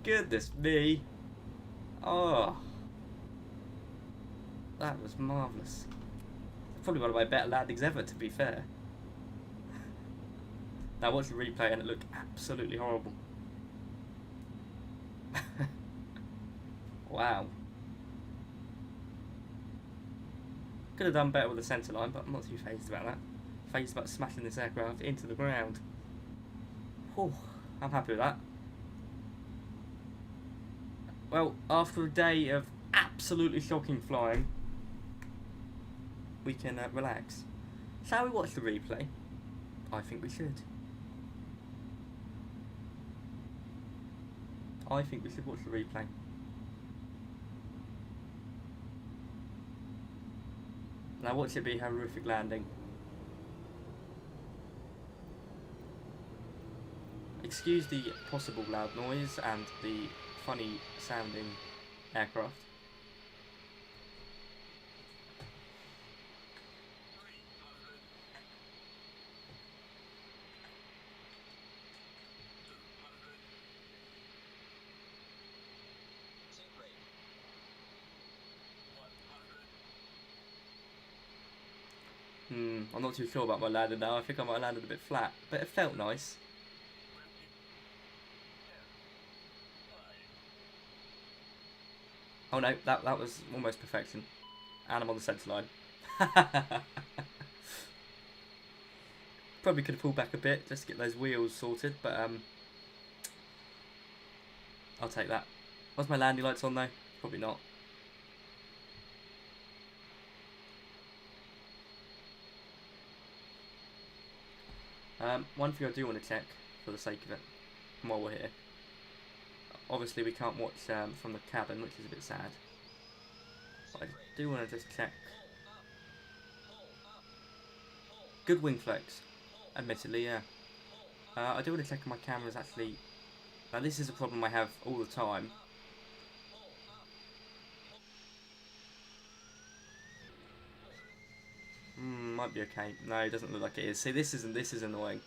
Goodness me. Oh, that was marvellous. Probably one of my better landings ever, to be fair. Now watch the replay and it looked absolutely horrible. Wow. Could have done better with the centre line, but I'm not too phased about that. Phased about smashing this aircraft into the ground. Whew, I'm happy with that. Well, after a day of absolutely shocking flying, we can relax. Shall we watch the replay? I think we should. I think we should watch the replay. Now watch it be a horrific landing. Excuse the possible loud noise and the funny sounding aircraft. I'm not too sure about my landing now. I think I might have landed a bit flat, but it felt nice. Oh no, that was almost perfection. And I'm on the centre line. Probably could have pulled back a bit just to get those wheels sorted, but I'll take that. Was my landing lights on though? Probably not. One thing I do want to check, for the sake of it, while we're here. Obviously we can't watch from the cabin, which is a bit sad. But I do want to just check. Good wing flex, admittedly, yeah. I do want to check if my camera's actually... Now this is a problem I have all the time. Might be okay. No, it doesn't look like it is. See, this is annoying.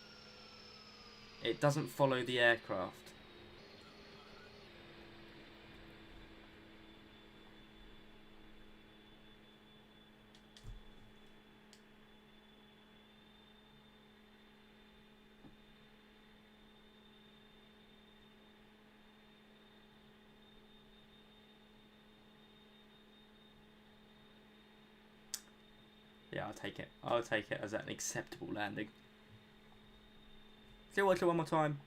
It doesn't follow the aircraft. Yeah, I'll take it. I'll take it as an acceptable landing. Still watch it one more time.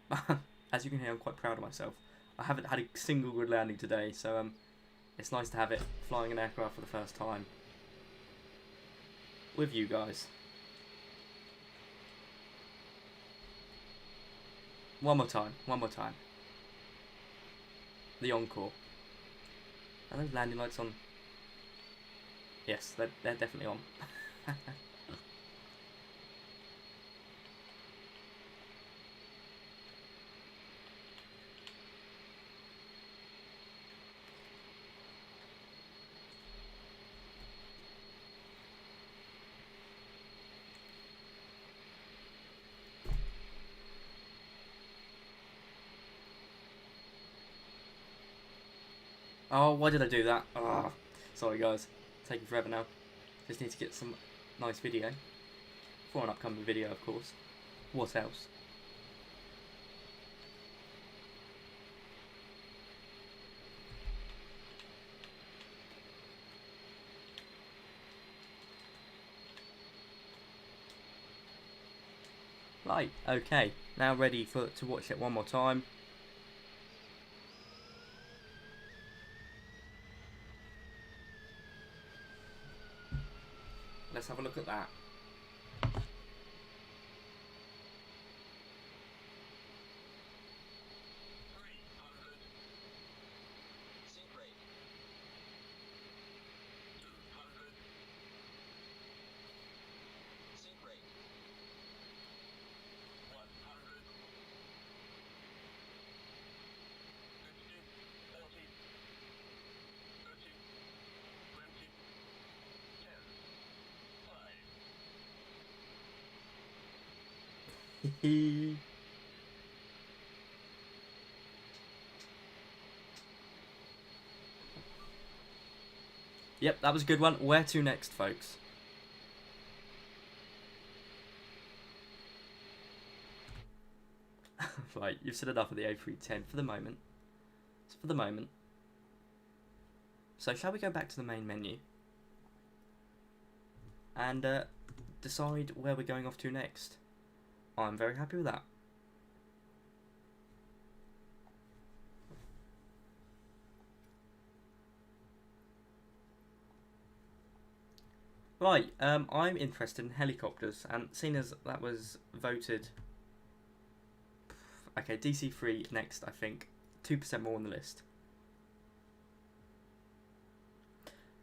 As you can hear, I'm quite proud of myself. I haven't had a single good landing today, so it's nice to have it flying an aircraft for the first time. With you guys. One more time. One more time. The encore. Are those landing lights on? Yes, they're definitely on. Oh, why did I do that? Oh, sorry guys. Taking forever now. Just need to get some nice video. For an upcoming video, of course. What else? Right, okay. Now ready to watch it one more time. Let's have a look at that. Yep, that was a good one. Where to next, folks? Right, you've said enough of the A310 for the moment. It's for the moment. So shall we go back to the main menu and decide where we're going off to next? I'm very happy with that. Right, I'm interested in helicopters, and seeing as that was voted, okay, DC-3 next, I think, 2% more on the list.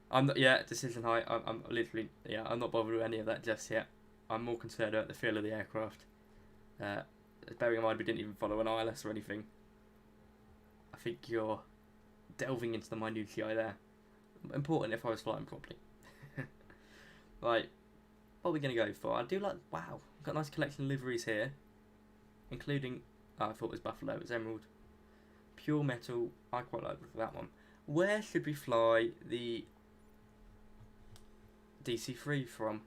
I'm not, yeah, decision high. I'm literally, yeah, I'm not bothered with any of that just yet. I'm more concerned about the feel of the aircraft. Bearing in mind we didn't even follow an ILS or anything. I think you're delving into the minutiae there. Important if I was flying properly. Right, what are we going to go for? I do like, wow, I've got a nice collection of liveries here. Including, oh, I thought it was Buffalo, it was Emerald. Pure metal, I quite like that one. Where should we fly the DC-3 from?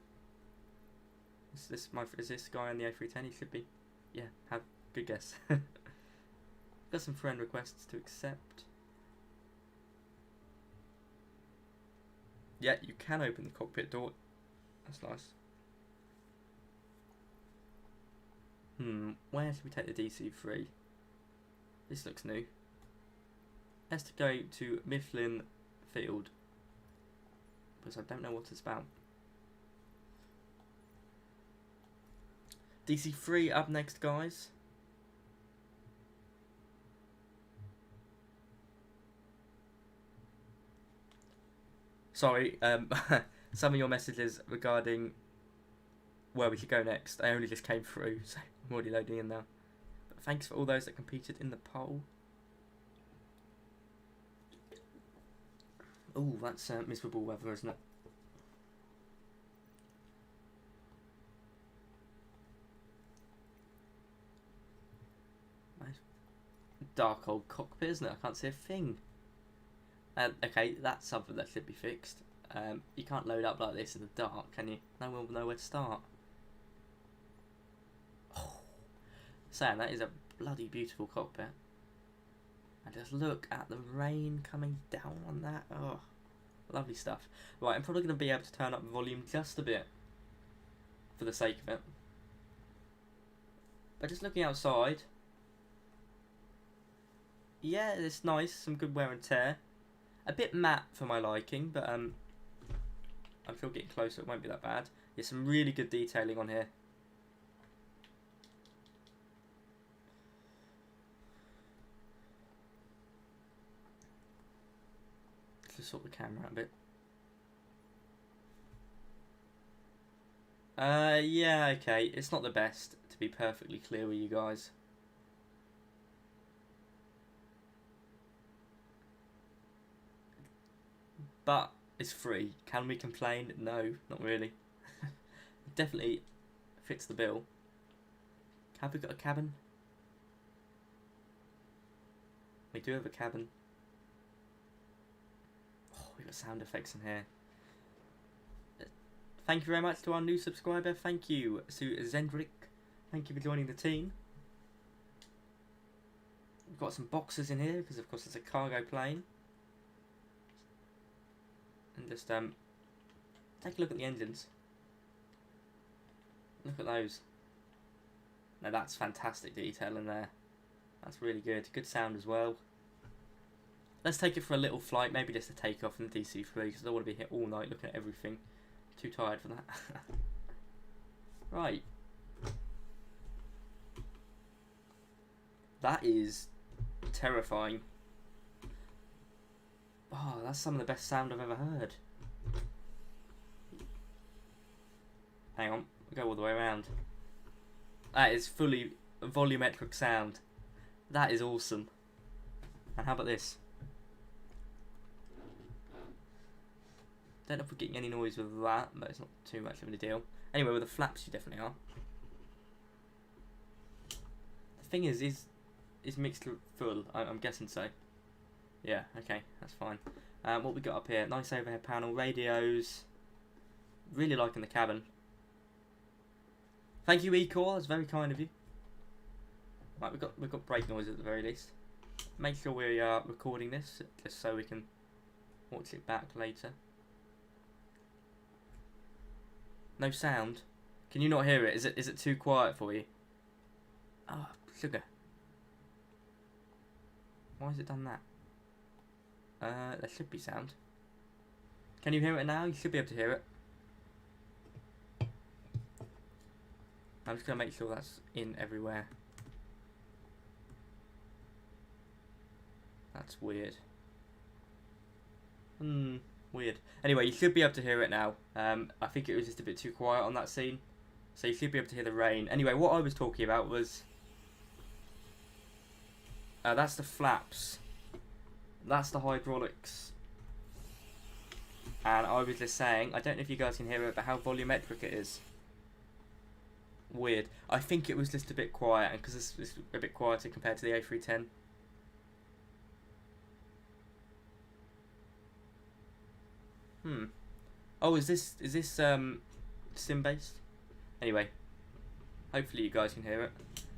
Is this guy on the A310? He should be. Yeah, have good guess. Got some friend requests to accept. Yeah, you can open the cockpit door. That's nice. Where should we take the DC-3? This looks new. Let's go to Mifflin Field, because I don't know what it's about. DC-3 up next, guys. Sorry, some of your messages regarding where we should go next, I only just came through, so I'm already loading in now. But thanks for all those that competed in the poll. Oh, that's miserable weather, isn't it? Nice. Dark old cockpit, isn't it? I can't see a thing. Okay, that's something that should be fixed. You can't load up like this in the dark, can you? No one will know where to start. Oh, Sam, that is a bloody beautiful cockpit. And just look at the rain coming down on that. Oh, lovely stuff. Right, I'm probably going to be able to turn up the volume just a bit for the sake of it. But just looking outside, yeah, it's nice. Some good wear and tear. A bit matte for my liking, but I'm sure getting closer it won't be that bad. There's some really good detailing on here. Let's just sort the camera out a bit. Yeah, okay. It's not the best, to be perfectly clear with you guys. But it's free. Can we complain? No, not really. It definitely fits the bill. Have we got a cabin? We do have a cabin. Oh, we've got sound effects in here. Thank you very much to our new subscriber. Thank you to Zendrick. Thank you for joining the team. We've got some boxes in here because of course it's a cargo plane. And just take a look at the engines. Look at those. Now that's fantastic detail in there. That's really good. Good sound as well. Let's take it for a little flight, maybe just a takeoff in the DC-3 because I don't want to be here all night looking at everything. Too tired for that. Right. That is terrifying. Oh, that's some of the best sound I've ever heard. Hang on, we'll go all the way around. That is fully volumetric sound. That is awesome. And how about this? Don't know if we're getting any noise with that, but it's not too much of a deal. Anyway, with the flaps you definitely are. The thing is mixed full? I'm guessing so. Yeah, okay, that's fine. What we got up here? Nice overhead panel, radios. Really liking the cabin. Thank you, Ecor. That's very kind of you. Right, we've got brake noise at the very least. Make sure we are recording this just so we can watch it back later. No sound. Can you not hear it? Is it too quiet for you? Oh, sugar. Why has it done that? There should be sound. Can you hear it now? You should be able to hear it. I'm just going to make sure that's in everywhere. That's weird. Weird. Anyway, you should be able to hear it now. I think it was just a bit too quiet on that scene. So you should be able to hear the rain. Anyway, what I was talking about was... that's the flaps. That's the hydraulics. And I was just saying, I don't know if you guys can hear it, but how volumetric it is. Weird. I think it was just a bit quiet, and because it's a bit quieter compared to the A310. Oh, is this sim based? Anyway, hopefully you guys can hear it.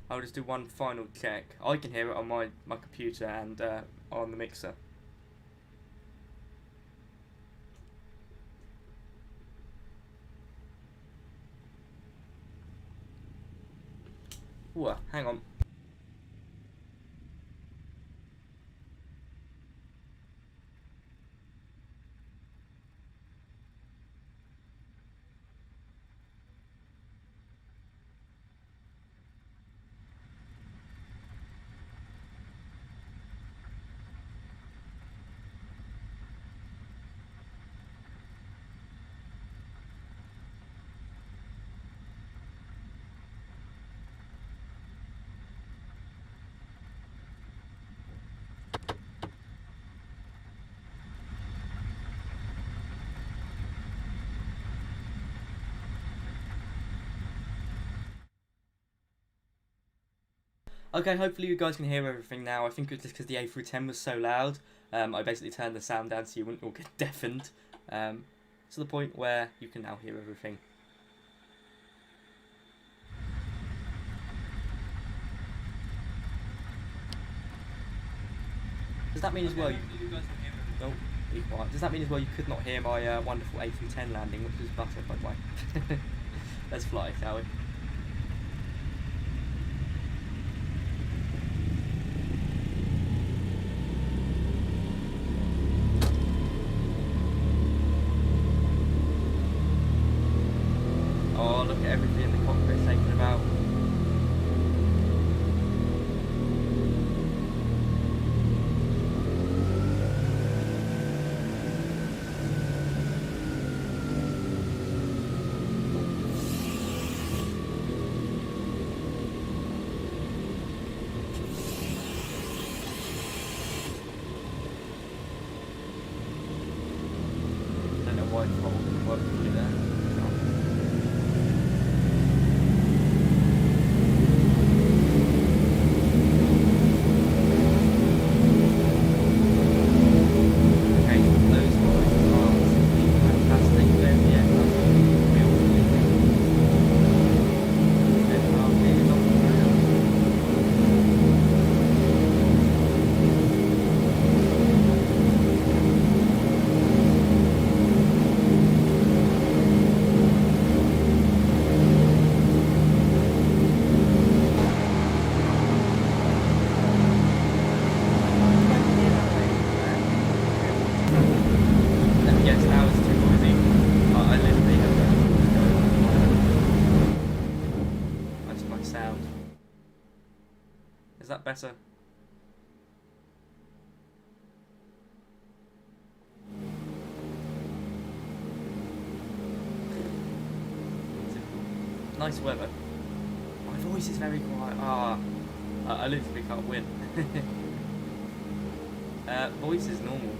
I'll just do one final check. I can hear it on my computer and on the mixer. Ooh, hang on. Okay, hopefully you guys can hear everything now. I think it's just because the A310 was so loud. I basically turned the sound down so you wouldn't all get deafened. To the point where you can now hear everything. Does that mean as well? Oh, be quiet. Does that mean as well you could not hear my wonderful A310 landing, which was butter, by the way? Let's fly, shall we? Oh, look at everything in the cockpit taken about. Don't know why it's not going to work fully there. Yes, now it's too noisy. I literally have to that's my sound. Is that better? Nice weather. My voice is very quiet. I literally can't win. Voice is normal.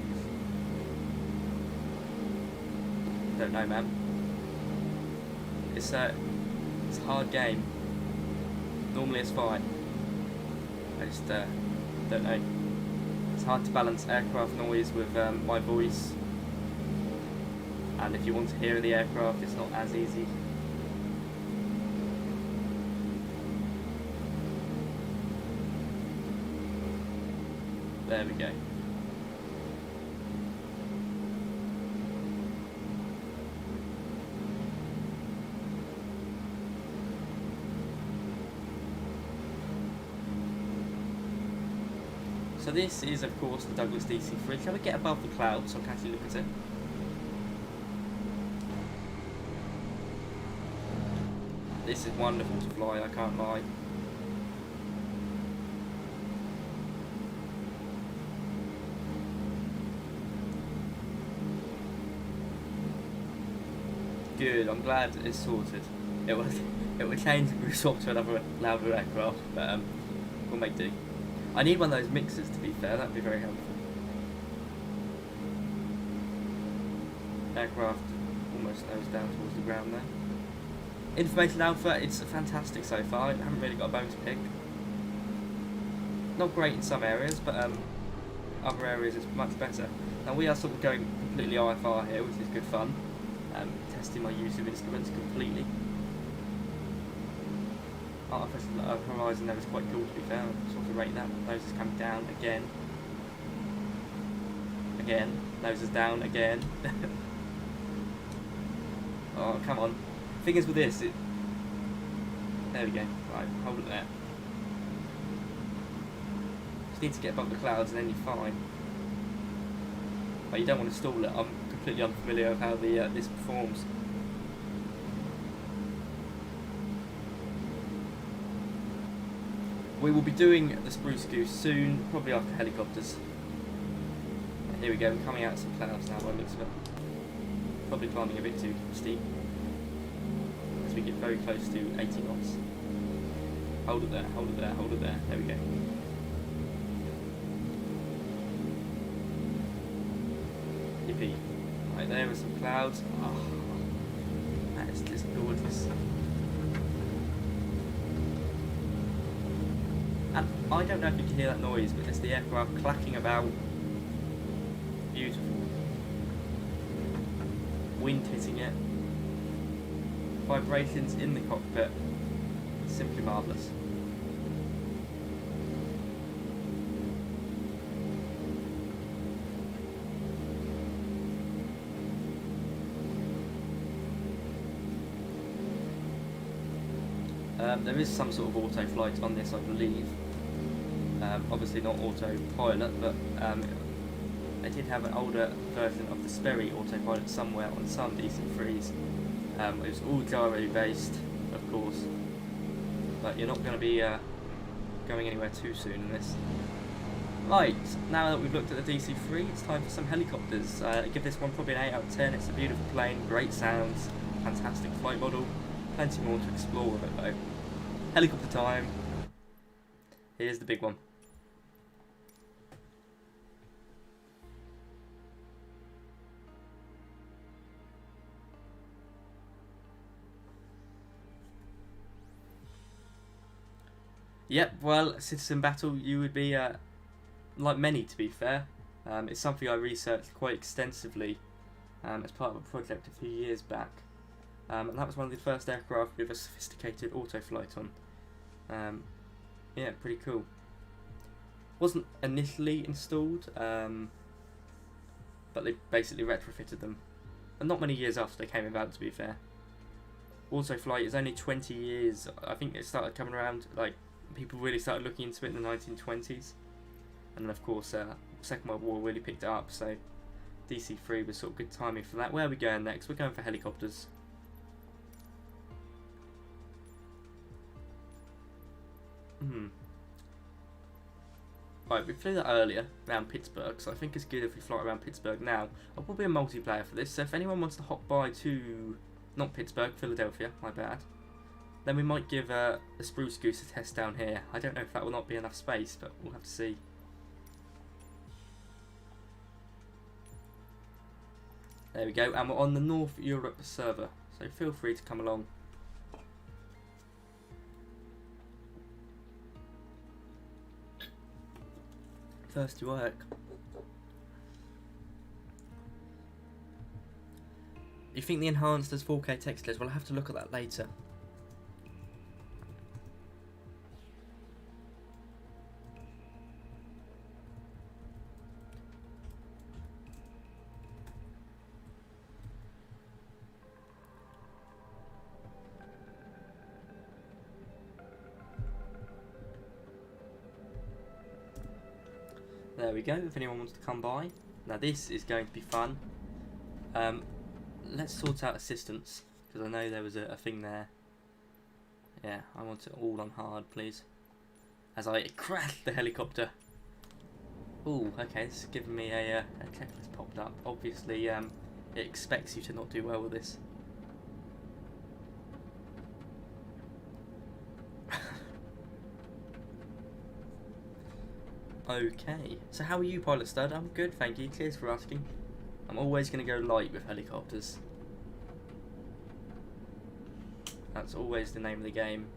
Don't know, man. It's a hard game. Normally it's fine. I just don't know. It's hard to balance aircraft noise with my voice, and if you want to hear the aircraft, it's not as easy. There we go. So this is, of course, the Douglas DC-3. Shall we get above the clouds so I can actually look at it? This is wonderful to fly, I can't lie. Good, I'm glad it's sorted. It would change if we swapped to another louder aircraft, but we'll make do. I need one of those mixers, to be fair, that'd be very helpful. Aircraft almost nose down towards the ground there. Information Alpha, it's fantastic so far. I haven't really got a bone to pick. Not great in some areas, but other areas it's much better. Now we are sort of going completely IFR here, which is good fun. Testing my use of instruments completely. Artificial horizon there is quite cool, to be fair. I'm sort of rate that. Nose is coming down again. Again. Nose is down again. Oh, come on. Thing is with this, there we go. Right, hold it there. Just need to get above the clouds and then you're fine. But you don't want to stall it. I'm completely unfamiliar with how this performs. We will be doing the Spruce Goose soon, probably after helicopters. Here we go, we're coming out of some clouds now by the looks of it. Probably climbing a bit too steep as we get very close to 80 knots. Hold it there, hold it there, hold it there. There we go. Yippee. Right, there are some clouds. Oh, that is just gorgeous. And I don't know if you can hear that noise, but it's the aircraft clacking about. Beautiful. Wind hitting it. Vibrations in the cockpit. Simply marvellous. There is some sort of auto flight on this, I believe. Obviously not autopilot, but I did have an older version of the Sperry autopilot somewhere on some DC-3s. It was all gyro based, of course, but you're not going to be going anywhere too soon in this. Right, now that we've looked at the DC-3, it's time for some helicopters. I give this one probably an 8 out of 10. It's a beautiful plane, great sounds, fantastic flight model, plenty more to explore with it though. Helicopter time. Here's the big one. Yep, well, Citizen Battle, you would be, like many to be fair. It's something I researched quite extensively as part of a project a few years back. And that was one of the first aircraft with a sophisticated autoflight on. Yeah, pretty cool. Wasn't initially installed, but they basically retrofitted them. And not many years after they came about, to be fair. Autoflight is only 20 years. I think it started coming around, like, people really started looking into it in the 1920s. And then, of course, Second World War really picked it up, so DC-3 was sort of good timing for that. Where are we going next? We're going for helicopters. Right, we flew that earlier around Pittsburgh, so I think it's good if we fly around Pittsburgh now. I'll probably be a multiplayer for this, so if anyone wants to hop by to, not Pittsburgh, Philadelphia, my bad, then we might give the Spruce Goose a test down here. I don't know if that will not be enough space, but we'll have to see. There we go, and we're on the North Europe server, so feel free to come along. Thirsty work. You think the enhanced has 4K textures? Well, I'll have to look at that later. There we go, if anyone wants to come by. Now this is going to be fun. Let's sort out assistance, because I know there was a thing there. Yeah, I want it all on hard, please. As I crash the helicopter. Ooh, okay, this is giving me a checklist popped up. Obviously, it expects you to not do well with this. Okay, so how are you, Pilot Stud? I'm good, thank you. Cheers for asking. I'm always going to go light with helicopters. That's always the name of the game.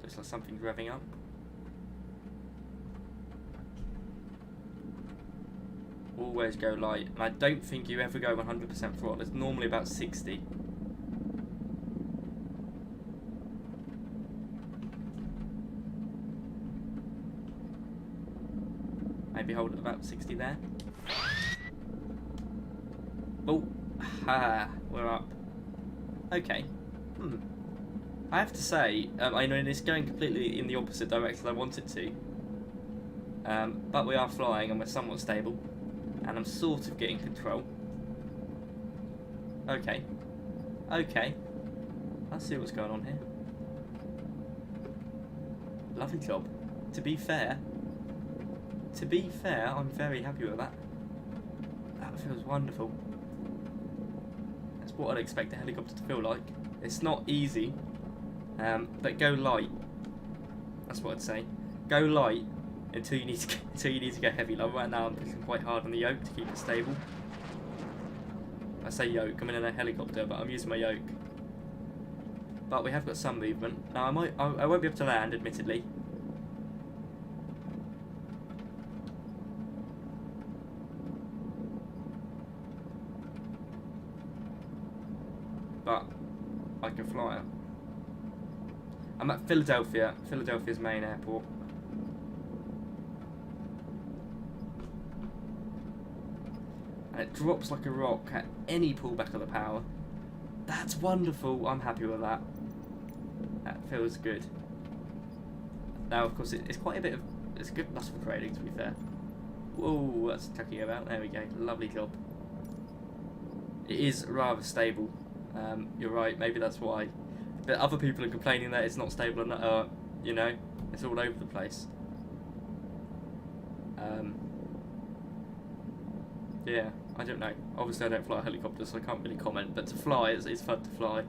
Looks like something's revving up. Always go light. And I don't think you ever go 100% throttle. It's normally about 60. Maybe hold it about 60 there. Oh, ha, we're up. Okay. I have to say, I know it's going completely in the opposite direction I want it to. But we are flying and we're somewhat stable. And I'm sort of getting control. Okay. Okay. Let's see what's going on here. Lovely job. To be fair, I'm very happy with that. That feels wonderful. That's what I'd expect a helicopter to feel like. It's not easy, but go light. That's what I'd say. Go light until you need to go heavy. Like right now, I'm pushing quite hard on the yoke to keep it stable. I say yoke. I'm in a helicopter, but I'm using my yoke. But we have got some movement. Now I won't be able to land, admittedly. But I can fly it. I'm at Philadelphia, Philadelphia's main airport. And it drops like a rock at any pullback of the power. That's wonderful, I'm happy with that. That feels good. Now of course it's quite a bit of, it's a good muscle training to be fair. Whoa, that's tucking about, there we go, lovely job. It is rather stable. You're right, maybe that's why. But other people are complaining that it's not stable enough, you know, it's all over the place. Yeah, I don't know. Obviously I don't fly a helicopter, so I can't really comment, but to fly, it's fun to fly.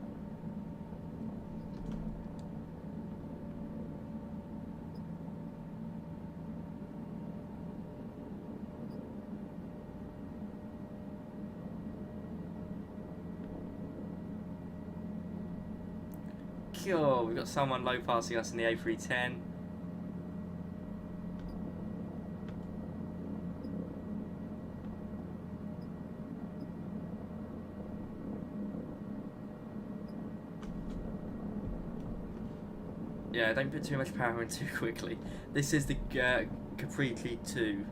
Cool, we've got someone low passing us in the A310. Yeah, don't put too much power in too quickly. This is the Capricci 2.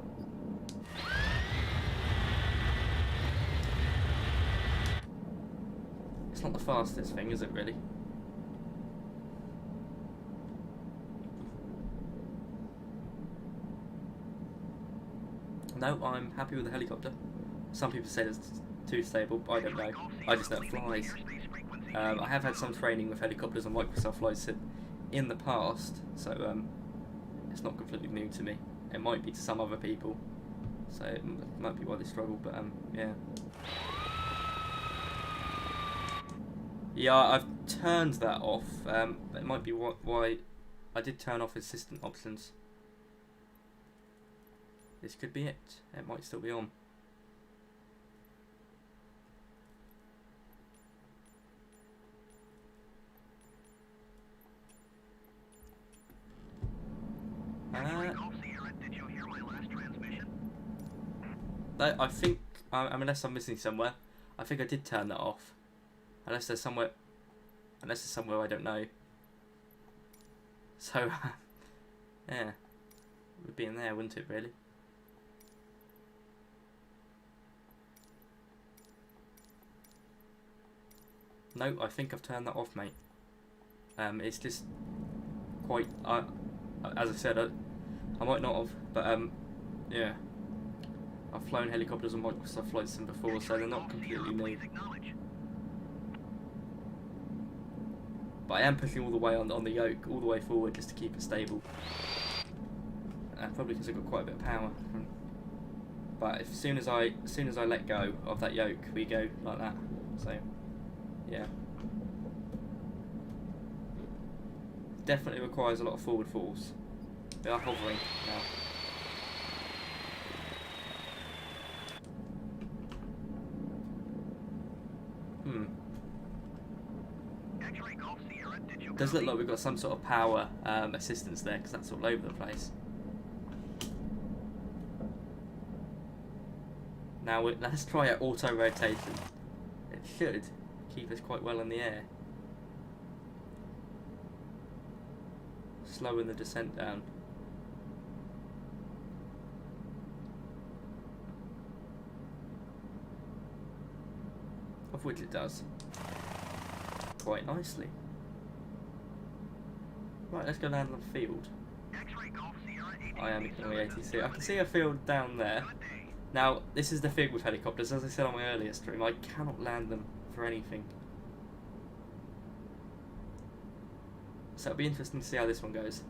It's not the fastest thing, is it really? No, I'm happy with the helicopter. Some people say it's too stable, but I don't know. I just know it flies. I have had some training with helicopters on Microsoft Flight Sim in the past, so it's not completely new to me. It might be to some other people, so it might be why they struggle, but yeah. Yeah, I've turned that off. It might be why I did turn off assistant options. This could be it. It might still be on. I think, unless I'm missing somewhere, I think I did turn that off. Unless there's somewhere I don't know. So, yeah, it would be in there, wouldn't it, really? No, I think I've turned that off, mate. It's just quite, as I said, I might not have, but yeah. I've flown helicopters on Microsoft Flight Sim before, so they're not completely new. But I am pushing all the way on the yoke, all the way forward, just to keep it stable. Probably because I've got quite a bit of power. But as soon as I let go of that yoke, we go like that. So, yeah. Definitely requires a lot of forward force. We are hovering now. Does look like we've got some sort of power assistance there, because that's all over the place. Now let's try out auto rotation. It should keep us quite well in the air. Slowing the descent down. Of which it does. Quite nicely. Right, let's go land on the field. I am ignoring ATC. I can see a field down there. Now, this is the thing with helicopters. As I said on my earlier stream, I cannot land them for anything. So it'll be interesting to see how this one goes.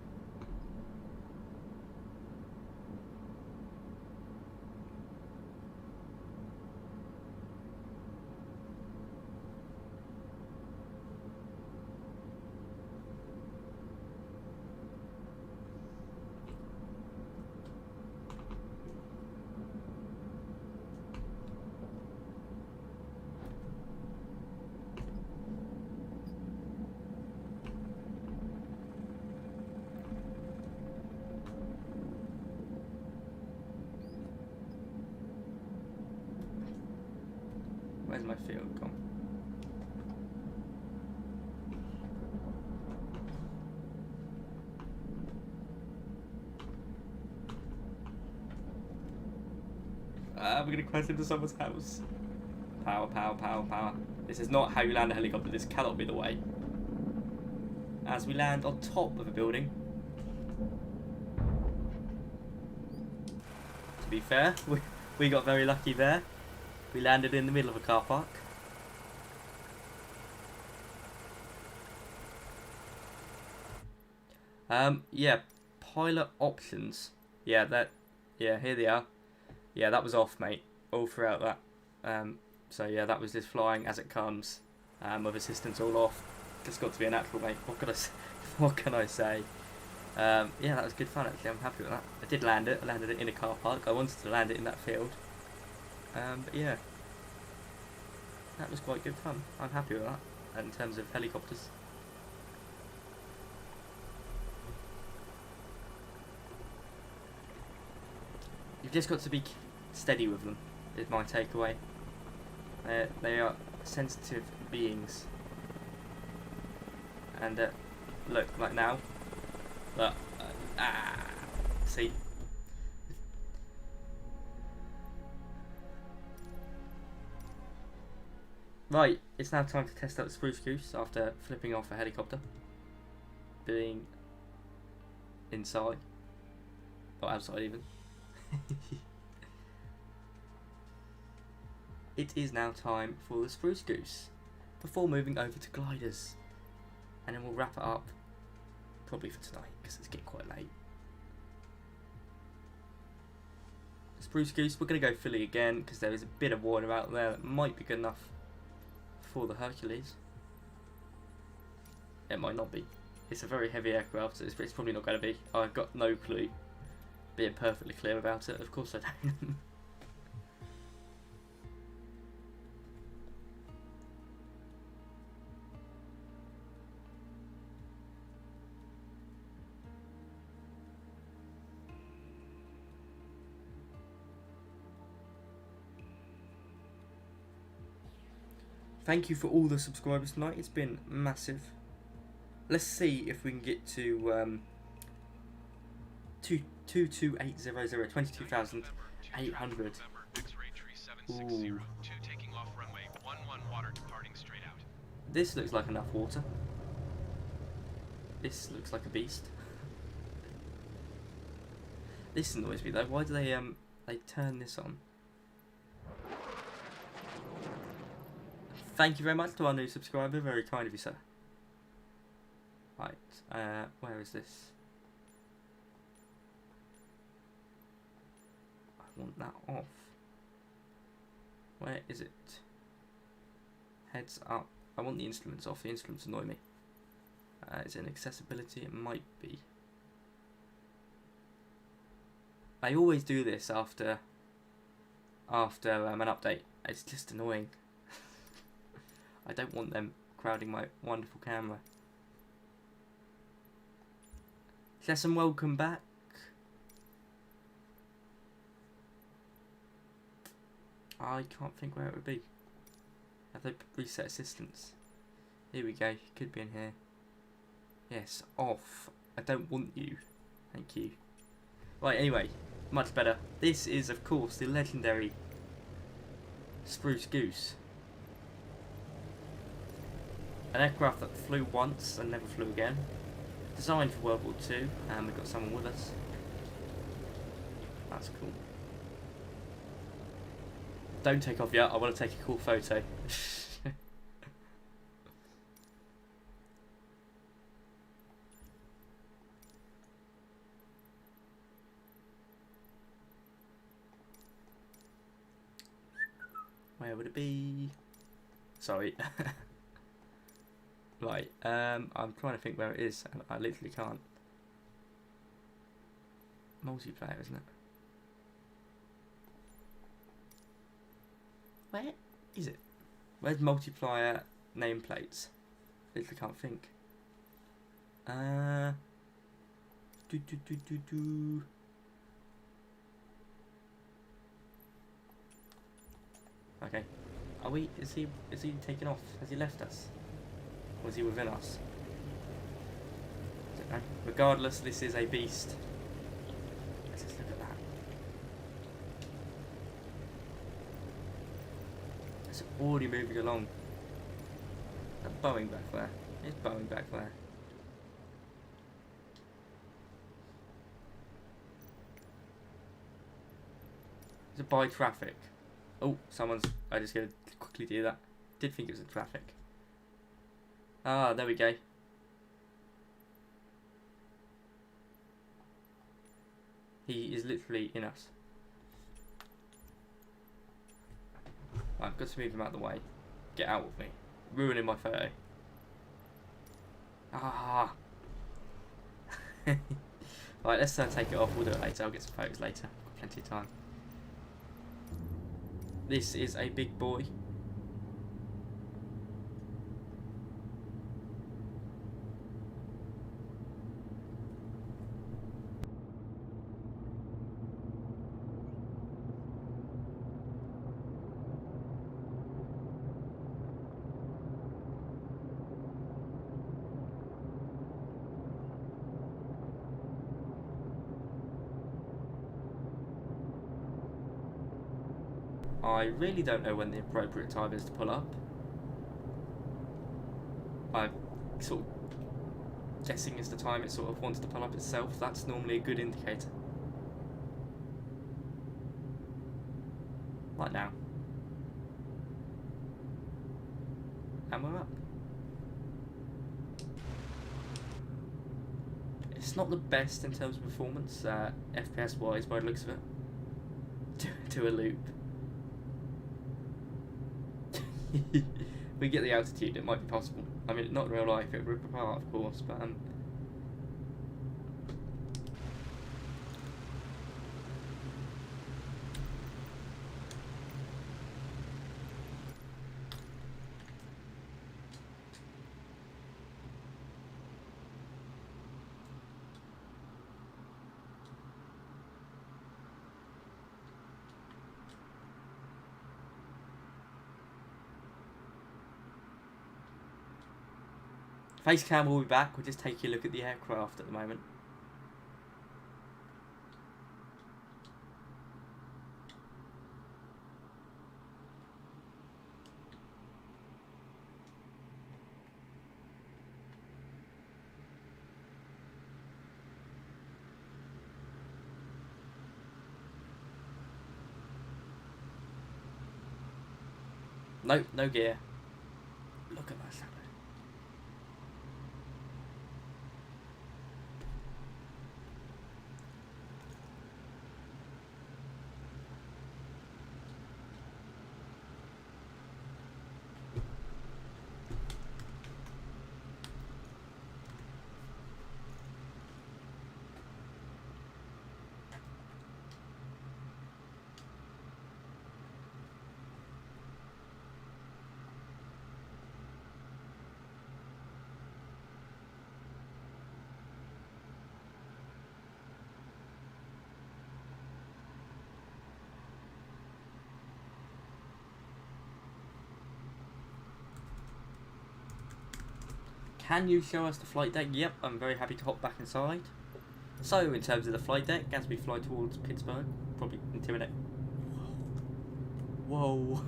Where's my field gone? We're going to crash into someone's house. Power, power, power, power. This is not how you land a helicopter. This cannot be the way. As we land on top of a building. To be fair, we got very lucky there. We landed in the middle of a car park. Yeah, pilot options. Yeah, here they are. Yeah, that was off, mate, all throughout that. So yeah, that was just flying as it comes, with assistance all off. Just got to be a natural, mate. What can I say? Yeah, that was good fun, actually. I'm happy with that. I did land it. I landed it in a car park. I wanted to land it in that field. But yeah, that was quite good fun. I'm happy with that in terms of helicopters. You've just got to be steady with them, is my takeaway. They are sensitive beings. And look, like now. Look. See? Right, it's now time to test out the Spruce Goose after flipping off a helicopter. Being inside. Or outside even. It is now time for the Spruce Goose. Before moving over to gliders. And then we'll wrap it up. Probably for tonight, because it's getting quite late. Spruce Goose, we're going to go Philly again, because there is a bit of water out there that might be good enough for the Hercules. It might not be. It's a very heavy aircraft, so it's probably not going to be. I've got no clue. Being perfectly clear about it, of course I don't. Thank you for all the subscribers tonight. It's been massive. Let's see if we can get to 22800, 22,800. Ooh. This looks like enough water. This looks like a beast. This annoys me though. Why do they turn this on? Thank you very much to our new subscriber. Very kind of you, sir. Right, where is this? I want that off. Where is it? Heads up. I want the instruments off. The instruments annoy me. Is it an accessibility? It might be. I always do this after an update. It's just annoying. I don't want them crowding my wonderful camera. Yes, and welcome back. I can't think where it would be. Have they reset assistance? Here we go. Could be in here. Yes, off. I don't want you. Thank you. Right, anyway, much better. This is, of course, the legendary Spruce Goose. An aircraft that flew once and never flew again. Designed for World War II, and we've got someone with us. That's cool. Don't take off yet, I want to take a cool photo. Where would it be? Sorry. Right, I'm trying to think where it is, and I literally can't. Multiplayer, isn't it? Where is it? Where's multiplier nameplates? Literally can't think. Okay. Are we? Is he taken off? Has he left us? Or is he within us? I don't know. Regardless, this is a beast. Let's just look at that. It's already moving along. That Boeing back there. It's Boeing back there. It's a by traffic. Oh, someone's. I just gotta quickly do that. Did think it was a traffic. Ah, there we go. He is literally in us. I've got to move him out of the way. Get out of me. Ruining my photo. Ah. Right, let's take it off. We'll do it later. I'll get some photos later. Got plenty of time. This is a big boy. I really don't know when the appropriate time is to pull up. I'm sort of guessing is the time it sort of wants to pull up itself. That's normally a good indicator. Like now. And we're up. It's not the best in terms of performance, FPS wise, by the looks of it. To a loop. If we get the altitude, it might be possible. I mean, not in real life, it would rip apart, of course, but Face cam will be back. We'll just take a look at the aircraft at the moment. Nope, no gear. Look at that shadow. Can you show us the flight deck? Yep, I'm very happy to hop back inside. So, in terms of the flight deck, as we fly towards Pittsburgh, probably intimidate. Whoa.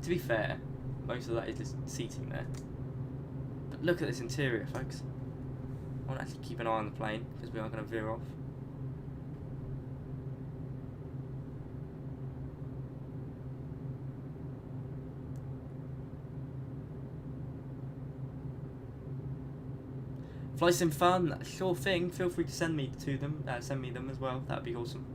To be fair, most of that is just seating there. But look at this interior, folks. I want to actually keep an eye on the plane, because we are going to veer off. Fly Sim Fun, sure thing. Feel free to send me them as well. That'd be awesome.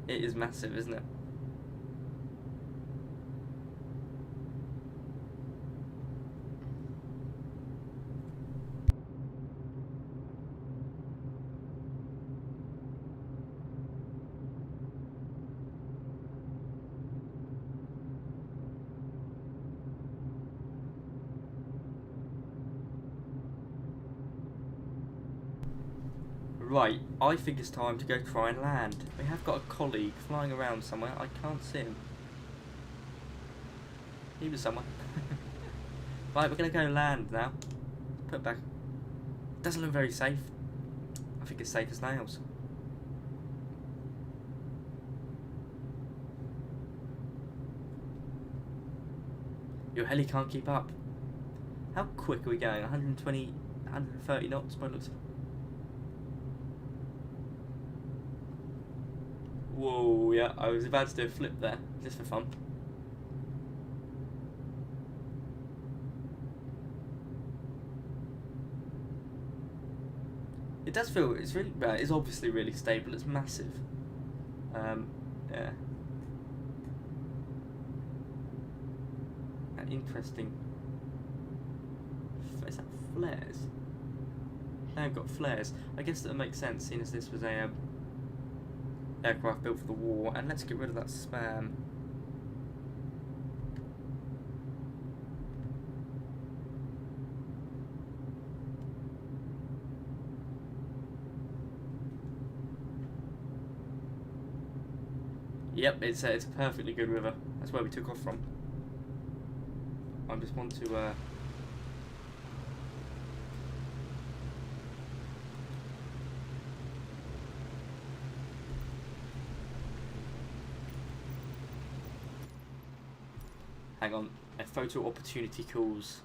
It is massive, isn't it? Right, I think it's time to go try and land. We have got a colleague flying around somewhere. I can't see him. He was somewhere. Right, we're going to go land now. Put it back. Doesn't look very safe. I think it's safe as nails. Your heli can't keep up. How quick are we going? 120, 130 knots by the looks of it. Whoa, yeah, I was about to do a flip there, just for fun. It does feel, it's really, it's obviously really stable, it's massive. Yeah. Interesting. Is that flares? They've got flares. I guess that makes sense, seeing as this was a aircraft built for the war. And let's get rid of that spam. Yep, it's a perfectly good river. That's where we took off from. I just want to hang on, a photo opportunity calls.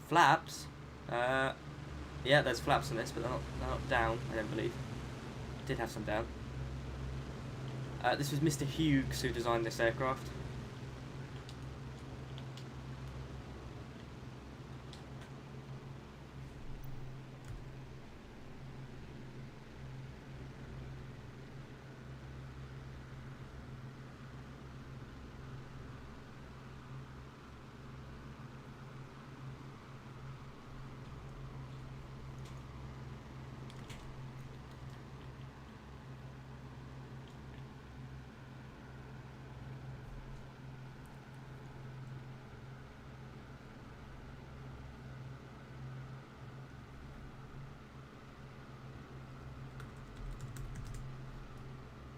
Flaps? Yeah, there's flaps in this, but they're not down, I don't believe. Did have some down. This was Mr. Hughes who designed this aircraft.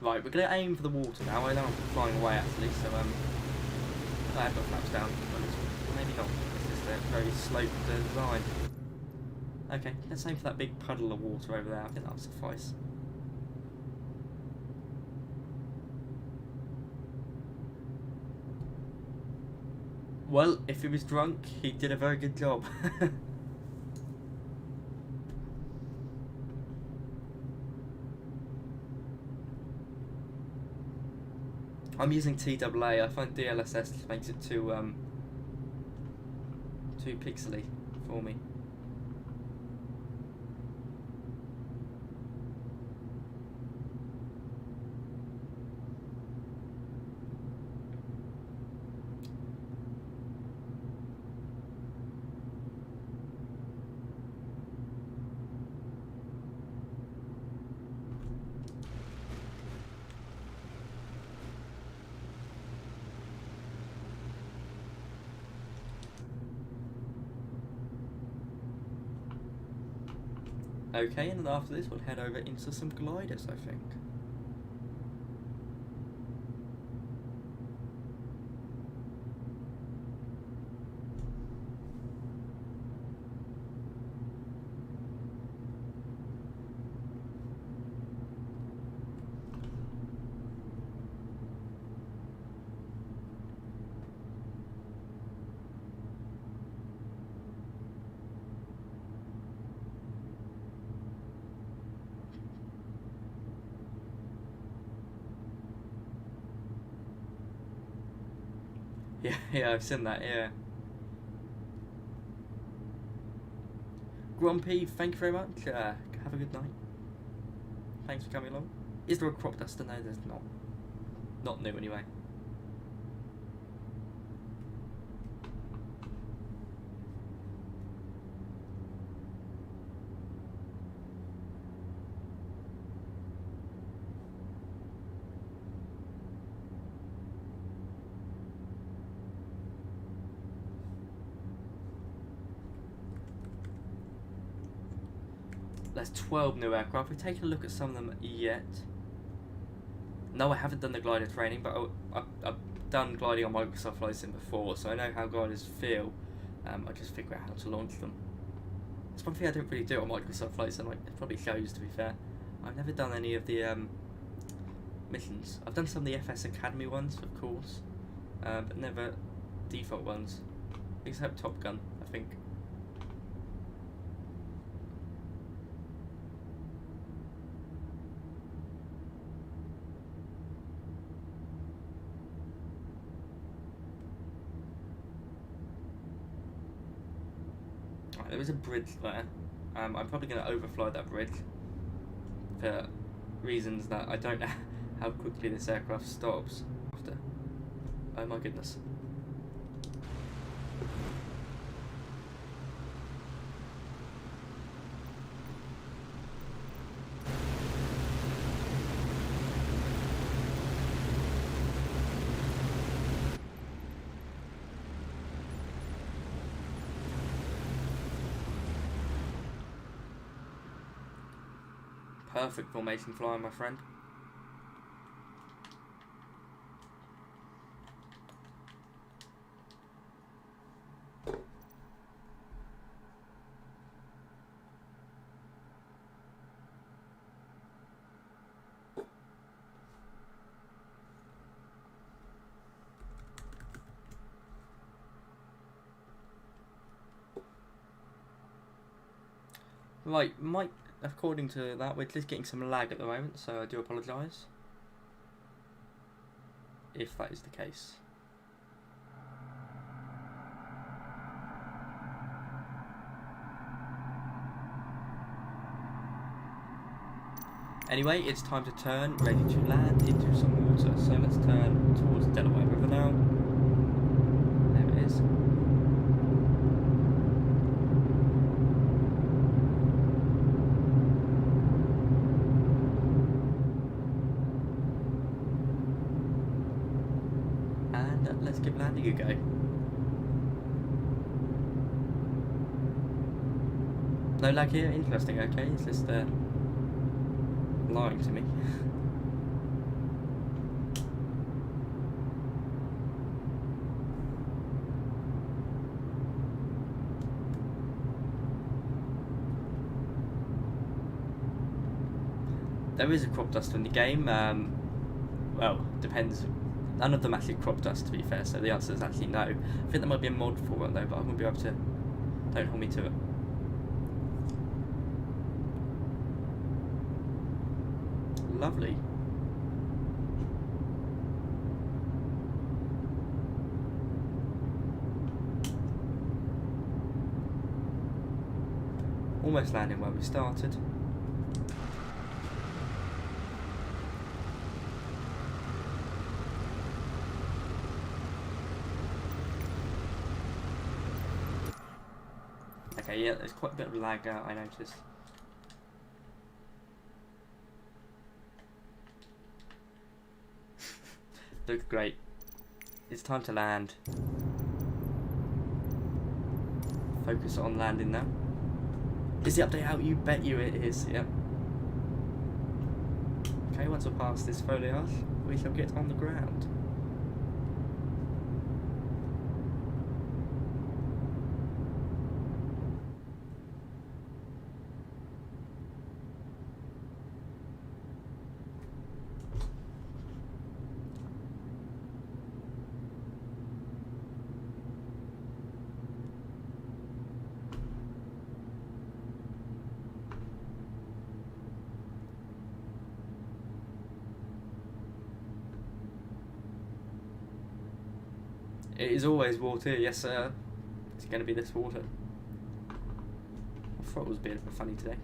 Right, we're going to aim for the water now. I know I'm flying away actually, so I have got flaps down, but maybe not. It's just a very sloped design. Okay, let's aim for that big puddle of water over there. I think that'll suffice. Well, if he was drunk, he did a very good job. I'm using TAA. I find DLSS makes it too pixely for me. Okay, and then after this we'll head over into some gliders, I think. Yeah, I've seen that, yeah. Grumpy, thank you very much. Have a good night. Thanks for coming along. Is there a crop duster? No, there's not. Not new, anyway. There's 12 new aircraft. We've taken a look at some of them yet. No, I haven't done the glider training, but I've done gliding on Microsoft Flight Sim before, so I know how gliders feel. I just figure out how to launch them. It's one thing I don't really do on Microsoft Flight Sim. Like, it probably shows, to be fair. I've never done any of the missions. I've done some of the FS Academy ones, of course, but never default ones, except Top Gun, I think. There is a bridge there. I'm probably going to overfly that bridge for reasons that I don't know how quickly this aircraft stops after. Oh my goodness. Perfect formation flying, my friend. Right, according to that, we're just getting some lag at the moment, so I do apologise if that is the case. Anyway, it's time to turn, ready to land into some water. So let's turn towards the Delaware River now. There it is. Let's give landing a go. No lag here? Interesting, okay. It's just lying to me. There is a crop duster in the game. Well, depends. None of them actually crop dust, to be fair, so the answer is actually no. I think there might be a mod for it though, but I won't be able to. Don't hold me to it. Lovely. Almost landing where we started. Okay, yeah, there's quite a bit of lag out, I noticed. Looks great. It's time to land. Focus on landing now. Is the update out? You bet you it is, yep. Okay, once we're past this foliage, we shall get on the ground. It is always water, yes sir. It's going to be this water. I thought it was a bit funny today.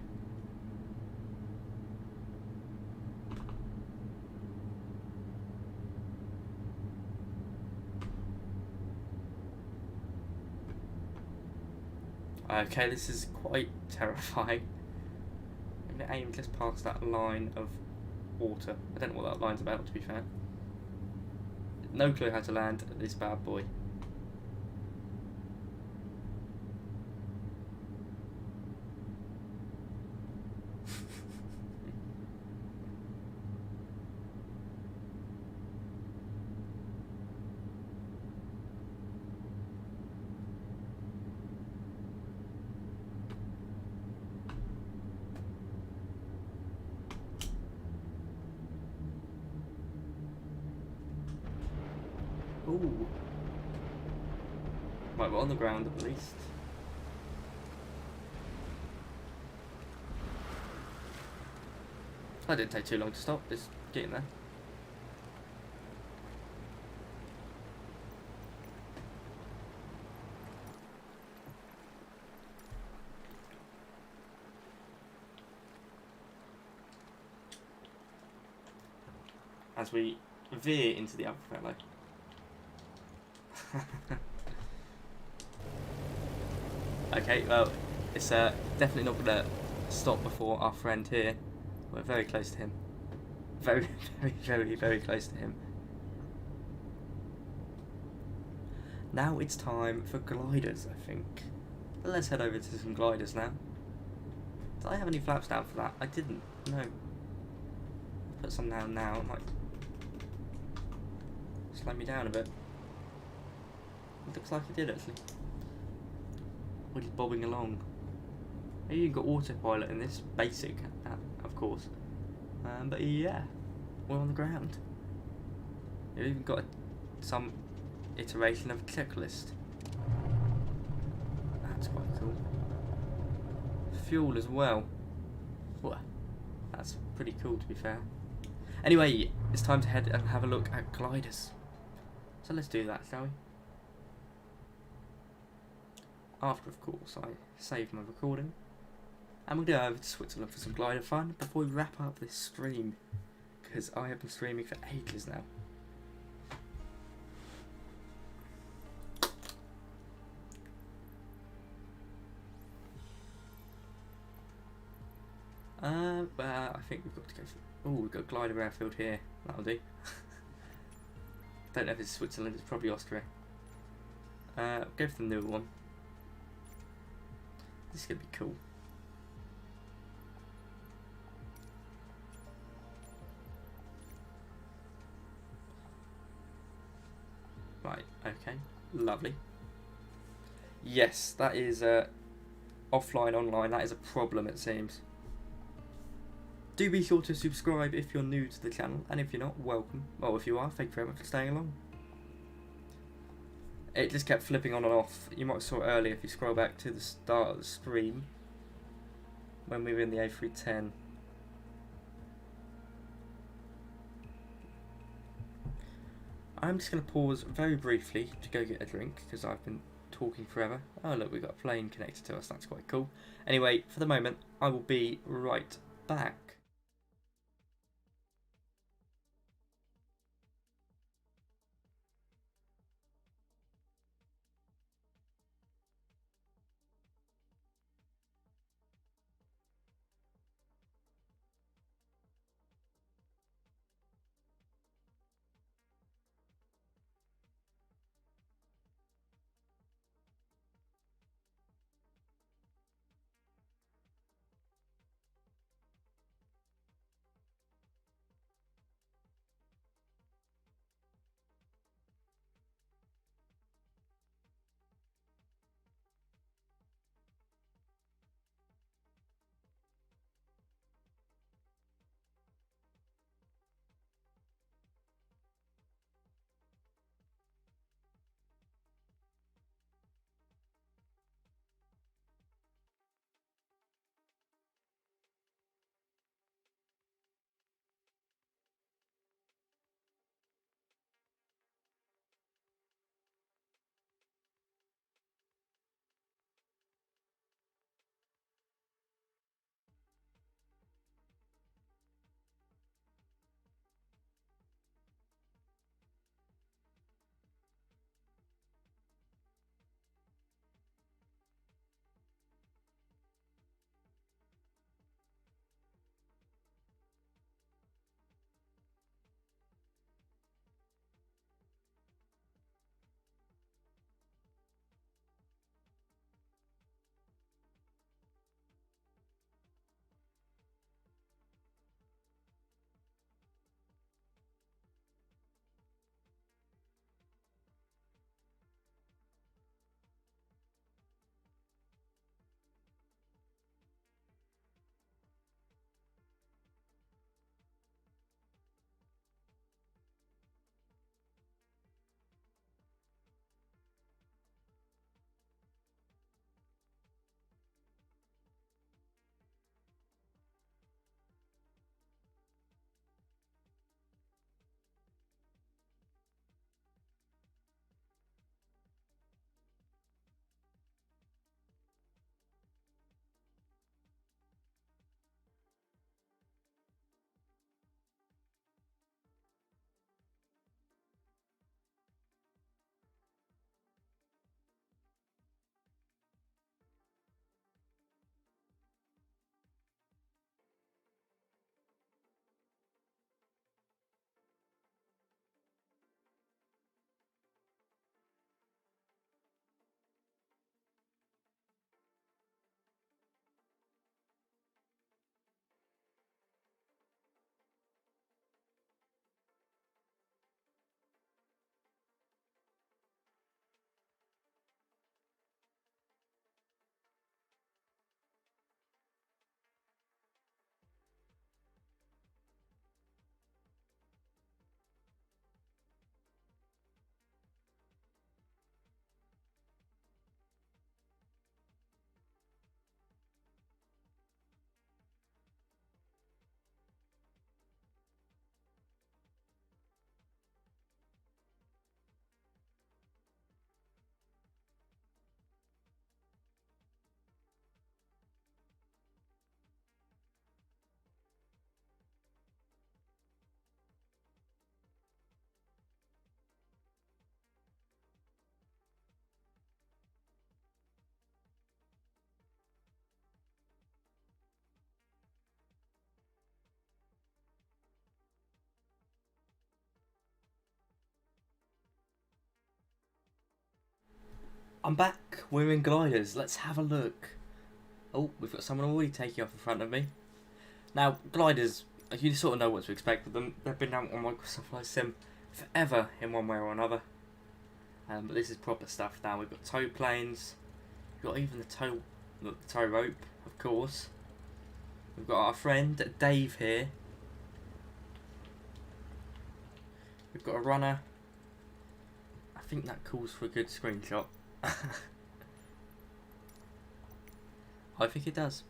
Okay, this is quite terrifying. I'm going to aim just past that line of water. I don't know what that line's about, to be fair. No clue how to land this bad boy. Ooh. Right, we're on the ground at least. That didn't take too long to stop, just getting there. As we veer into the other fellow. Okay, well, it's definitely not going to stop before our friend here. We're very close to him. Very, very, very, very close to him. Now it's time for gliders, I think. Let's head over to some gliders now. Did I have any flaps down for that? I didn't. No. Put some down now. It might slow me down a bit. It looks like it did actually. We're just bobbing along. Maybe you've got autopilot in this, basic, of course. But yeah, we're on the ground. We've even got some iteration of a checklist. That's quite cool. Fuel as well. Well, that's pretty cool to be fair. Anyway, it's time to head and have a look at gliders. So let's do that, shall we? After, of course, I save my recording. And we'll go over to Switzerland for some glider fun before we wrap up this stream. Because I have been streaming for ages now. Well, I think we've got to go for... Oh, we've got a glider airfield here. That'll do. Don't know if it's Switzerland, it's probably Austria. Go for the newer one. This is going to be cool. Right, okay. Lovely. Yes, that is offline, online. That is a problem, it seems. Do be sure to subscribe if you're new to the channel, and if you're not, welcome. Well, if you are, thank you very much for staying along. It just kept flipping on and off. You might have saw it earlier if you scroll back to the start of the stream when we were in the A310. I'm just going to pause very briefly to go get a drink because I've been talking forever. Oh look, we've got a plane connected to us, that's quite cool. Anyway, for the moment, I will be right back. I'm back. We're in gliders. Let's have a look. Oh, we've got someone already taking off in front of me. Now, gliders, you sort of know what to expect with them. They've been out on Microsoft Flight Sim forever in one way or another. But this is proper stuff now. We've got tow planes. We've got even the tow rope, of course. We've got our friend Dave here. We've got a runner. I think that calls for a good screenshot. I think it does.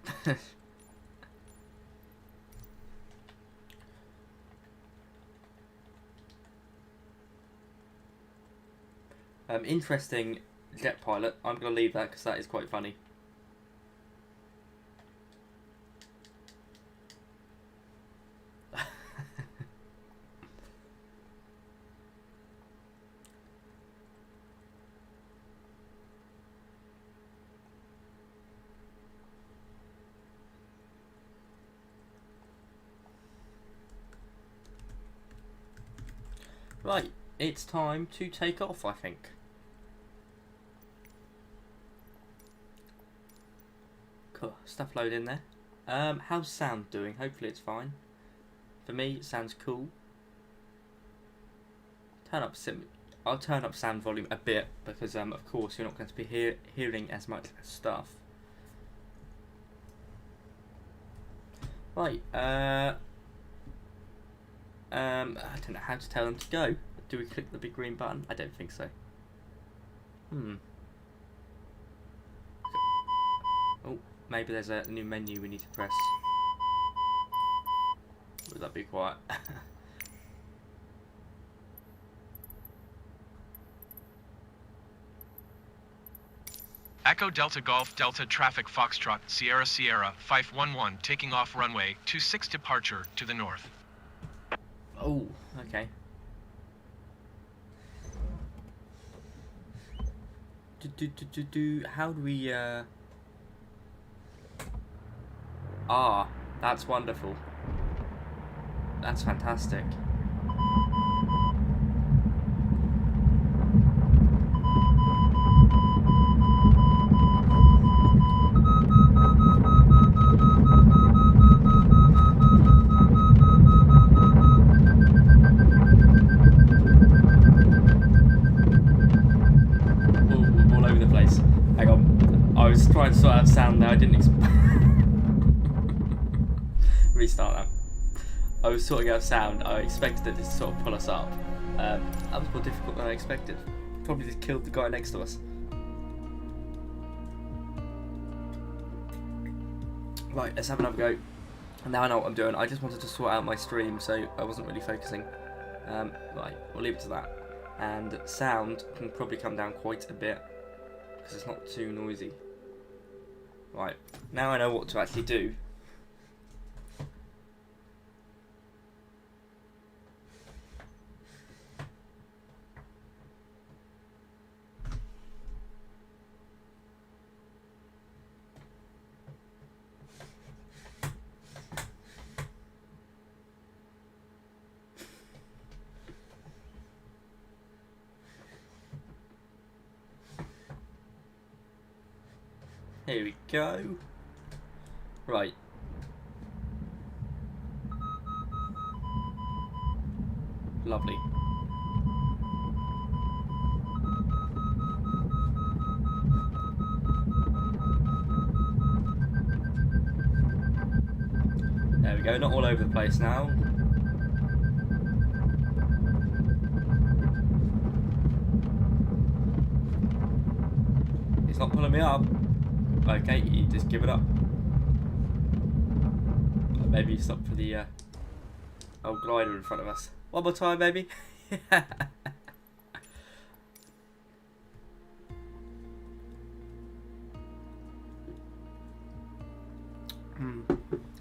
Interesting jet pilot. I'm going to leave that because that is quite funny. Right, it's time to take off, I think. Cool, stuff load in there. How's sound doing? Hopefully it's fine. For me, it sounds cool. I'll turn up sound volume a bit because, of course, you're not going to be hearing as much stuff. Right, I don't know how to tell them to go. Do we click the big green button? I don't think so. Oh, maybe there's a new menu we need to press. Would that be quiet? Echo Delta Golf Delta Traffic Foxtrot Sierra Sierra 511 taking off runway 26 departure to the north. Oh, okay. How do we, Ah, that's wonderful. That's fantastic. All over the place. Hang on. I was trying to sort out sound there. I didn't restart that. I was sorting out sound. I expected it to sort of pull us up. That was more difficult than I expected. Probably just killed the guy next to us. Right, let's have another go. Now I know what I'm doing. I just wanted to sort out my stream, so I wasn't really focusing. Right, we'll leave it to that. And sound can probably come down quite a bit because it's not too noisy. Right, now I know what to actually do. Here we go. Right. Lovely. There we go, not all over the place now. It's not pulling me up. Okay, you just give it up. Maybe stop for the old glider in front of us. One more time, maybe.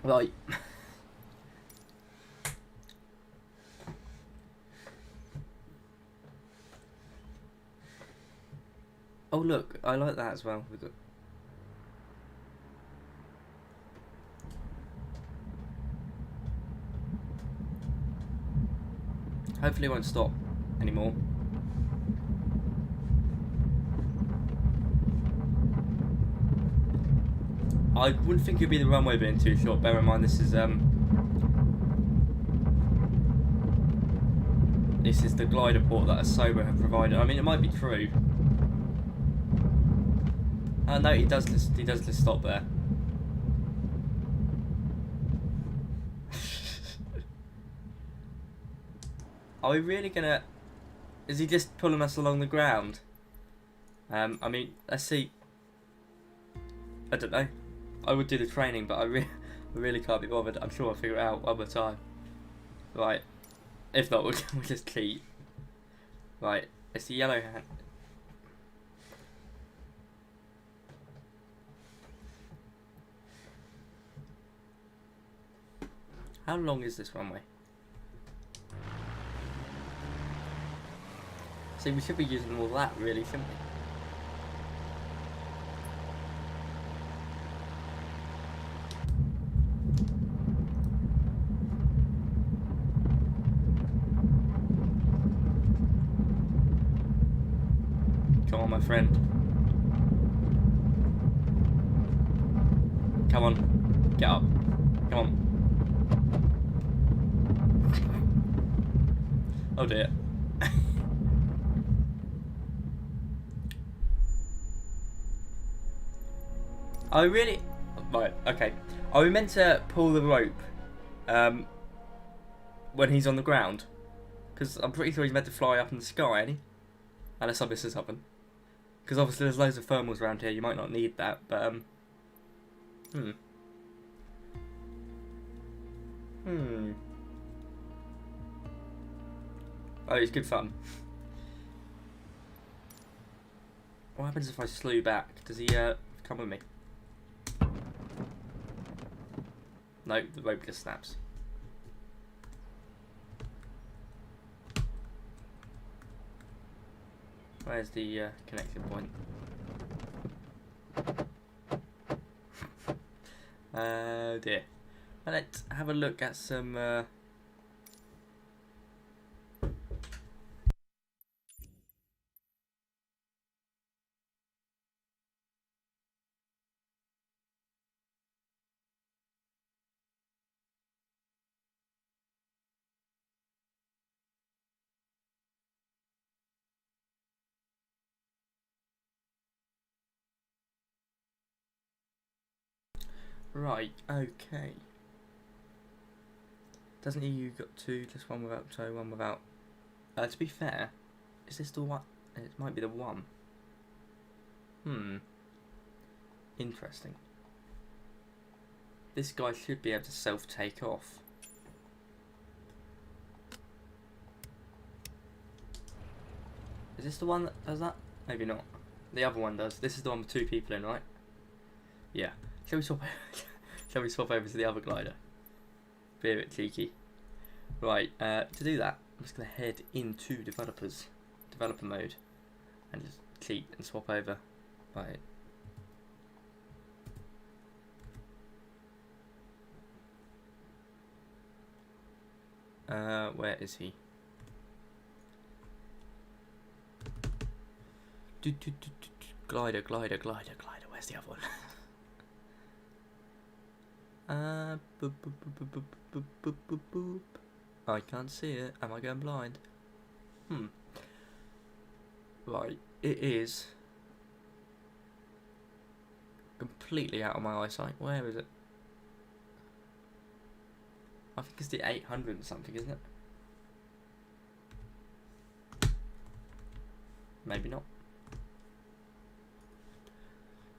Right. Oh look, I like that as well. We've got hopefully it won't stop anymore. I wouldn't think it'd be the runway being too short. Bear in mind this is the glider port that Asoba have provided. I mean, it might be true. No, he does just stop there. Are we really gonna... Is he just pulling us along the ground? I mean, let's see. I don't know. I would do the training, but I really can't be bothered. I'm sure I'll figure it out one more time. Right. If not, we'll just cheat. Right. It's the yellow hand. How long is this runway? See, we should be using all that, really, shouldn't we? Come on, my friend. Come on. Get up. Come on. Oh dear. I really... Right, okay. Are we meant to pull the rope when he's on the ground? Because I'm pretty sure he's meant to fly up in the sky, ain't he? Unless I miss something. Because obviously there's loads of thermals around here, you might not need that, but Oh, it's good fun. What happens if I slew back? Does he come with me? No, the rope just snaps. Where's the connection point? Oh dear. Well, let's have a look at some... Right, okay. Doesn't EU got two, just one without toe, one without... to be fair, is this the one? It might be the one. Interesting. This guy should be able to self-take off. Is this the one that does that? Maybe not. The other one does. This is the one with two people in, right? Yeah. Shall we swap? Shall we swap over to the other glider? Be a bit cheeky. Right. To do that, I'm just going to head into developer mode, and just cheat and swap over. Right. Where is he? Glider. Where's the other one? Boop. I can't see it. Am I going blind? Right, it is completely out of my eyesight. Where is it? I think it's the 800 and something, isn't it? Maybe not.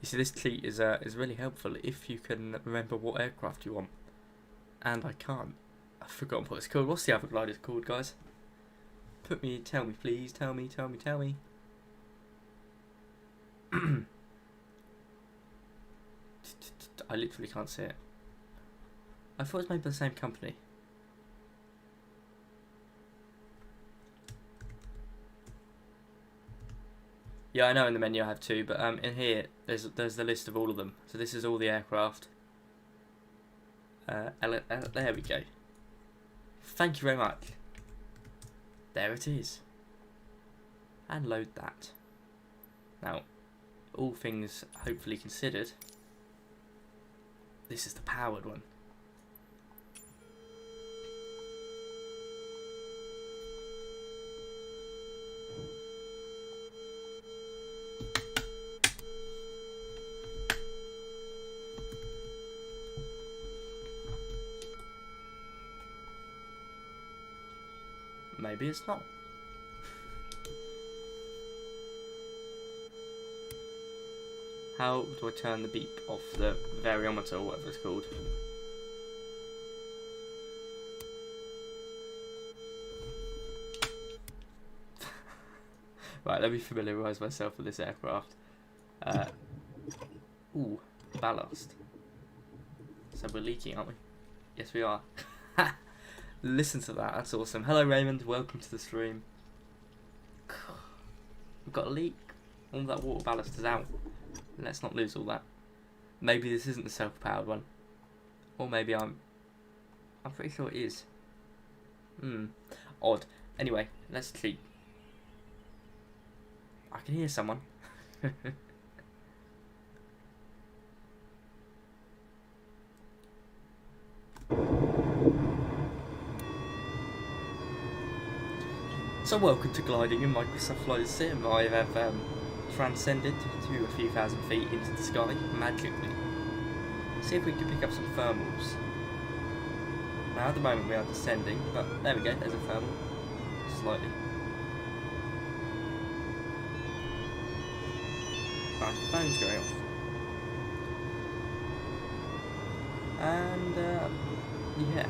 You see, this cheat is really helpful if you can remember what aircraft you want. And I can't. I've forgotten what it's called. What's the other glider called, guys? Tell me, please. Tell me. I literally can't see it. I thought it was made by the same company. Yeah, I know in the menu I have two, but in here there's the list of all of them. So this is all the aircraft. There we go. Thank you very much. There it is. And load that. Now, all things hopefully considered, this is the powered one. maybe it's not. How do I turn the beep off the variometer or whatever it's called? Right, let me familiarise myself with this aircraft. Ooh, ballast. So we're leaking, aren't we? Yes, we are. Listen to that, that's awesome. Hello Raymond, welcome to the stream. We've got a leak. All that water ballast is out. Let's not lose all that. Maybe this isn't the self-powered one. Or maybe I'm pretty sure it is. Odd. Anyway, let's cheat. I can hear someone. So welcome to gliding in Microsoft Flight Sim. I have transcended to a few thousand feet into the sky magically. See if we can pick up some thermals. Now at the moment we are descending, but there we go, there's a thermal. Slightly. Right, the phone's going off. And yeah.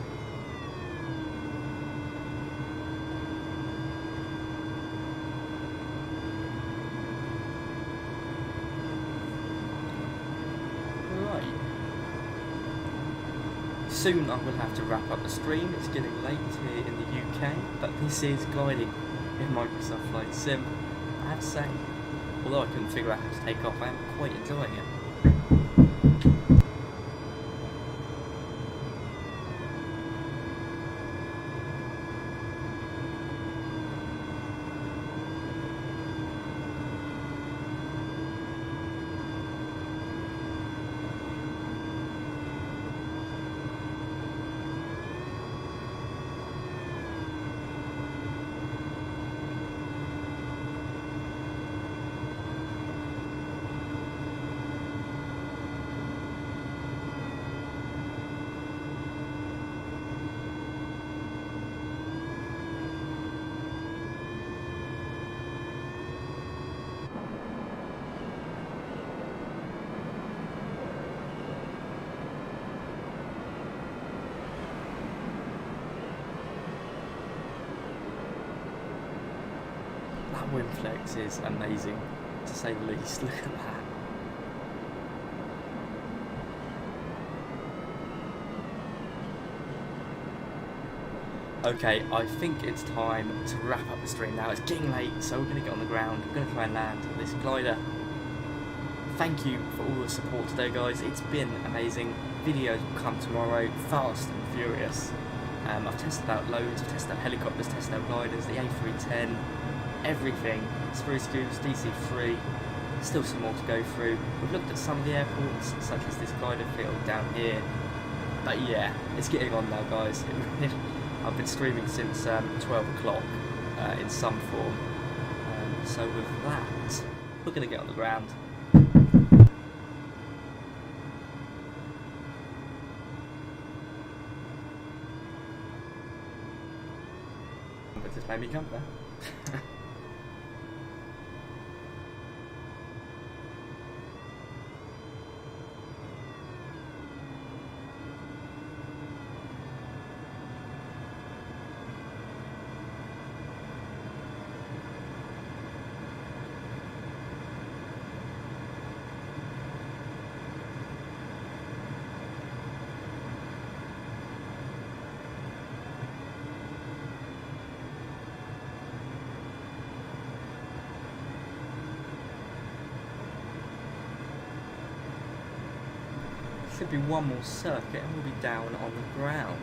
Soon I will have to wrap up the stream. It's getting late here in the UK, but this is gliding in Microsoft Flight Sim. I have to say, although I couldn't figure out how to take off, I am quite enjoying it. Wind flex is amazing, to say the least. Look at that. Okay, I think it's time to wrap up the stream now. It's getting late, so we're going to get on the ground. We're going to try and land this glider. Thank you for all the support today, guys. It's been amazing. Videos will come tomorrow, fast and furious. I've tested out loads. I've tested out helicopters, tested out gliders, the A310. Everything, sprue scoops, DC3, still some more to go through. We've looked at some of the airports, such as this glider field down here. But yeah, it's getting on now, guys. I've been streaming since 12 o'clock in some form. So with that, we're going to get on the ground. But just made me jump there. Should be one more circuit and we'll be down on the ground.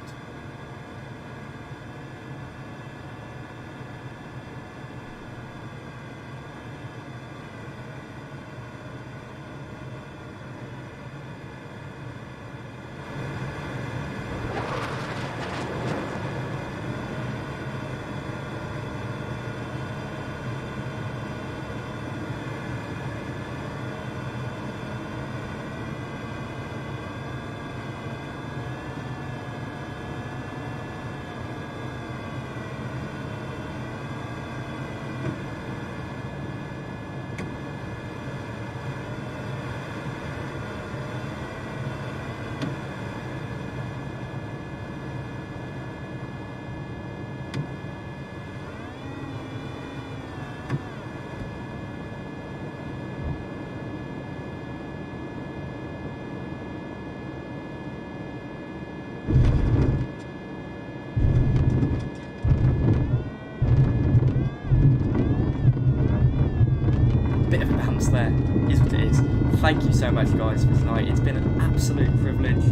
bit of a bounce there. Is what it is. Thank you so much, guys, for tonight. It's been an absolute privilege,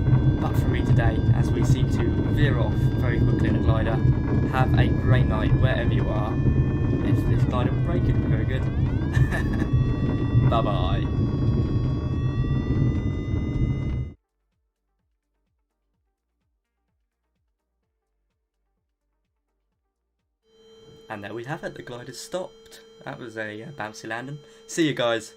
but for me today, as we seem to veer off very quickly in a glider. Have a great night wherever you are. If this glider will break, it'll be very good. Bye bye. And there we have it, the glider stopped. That was a bouncy landing. See you guys.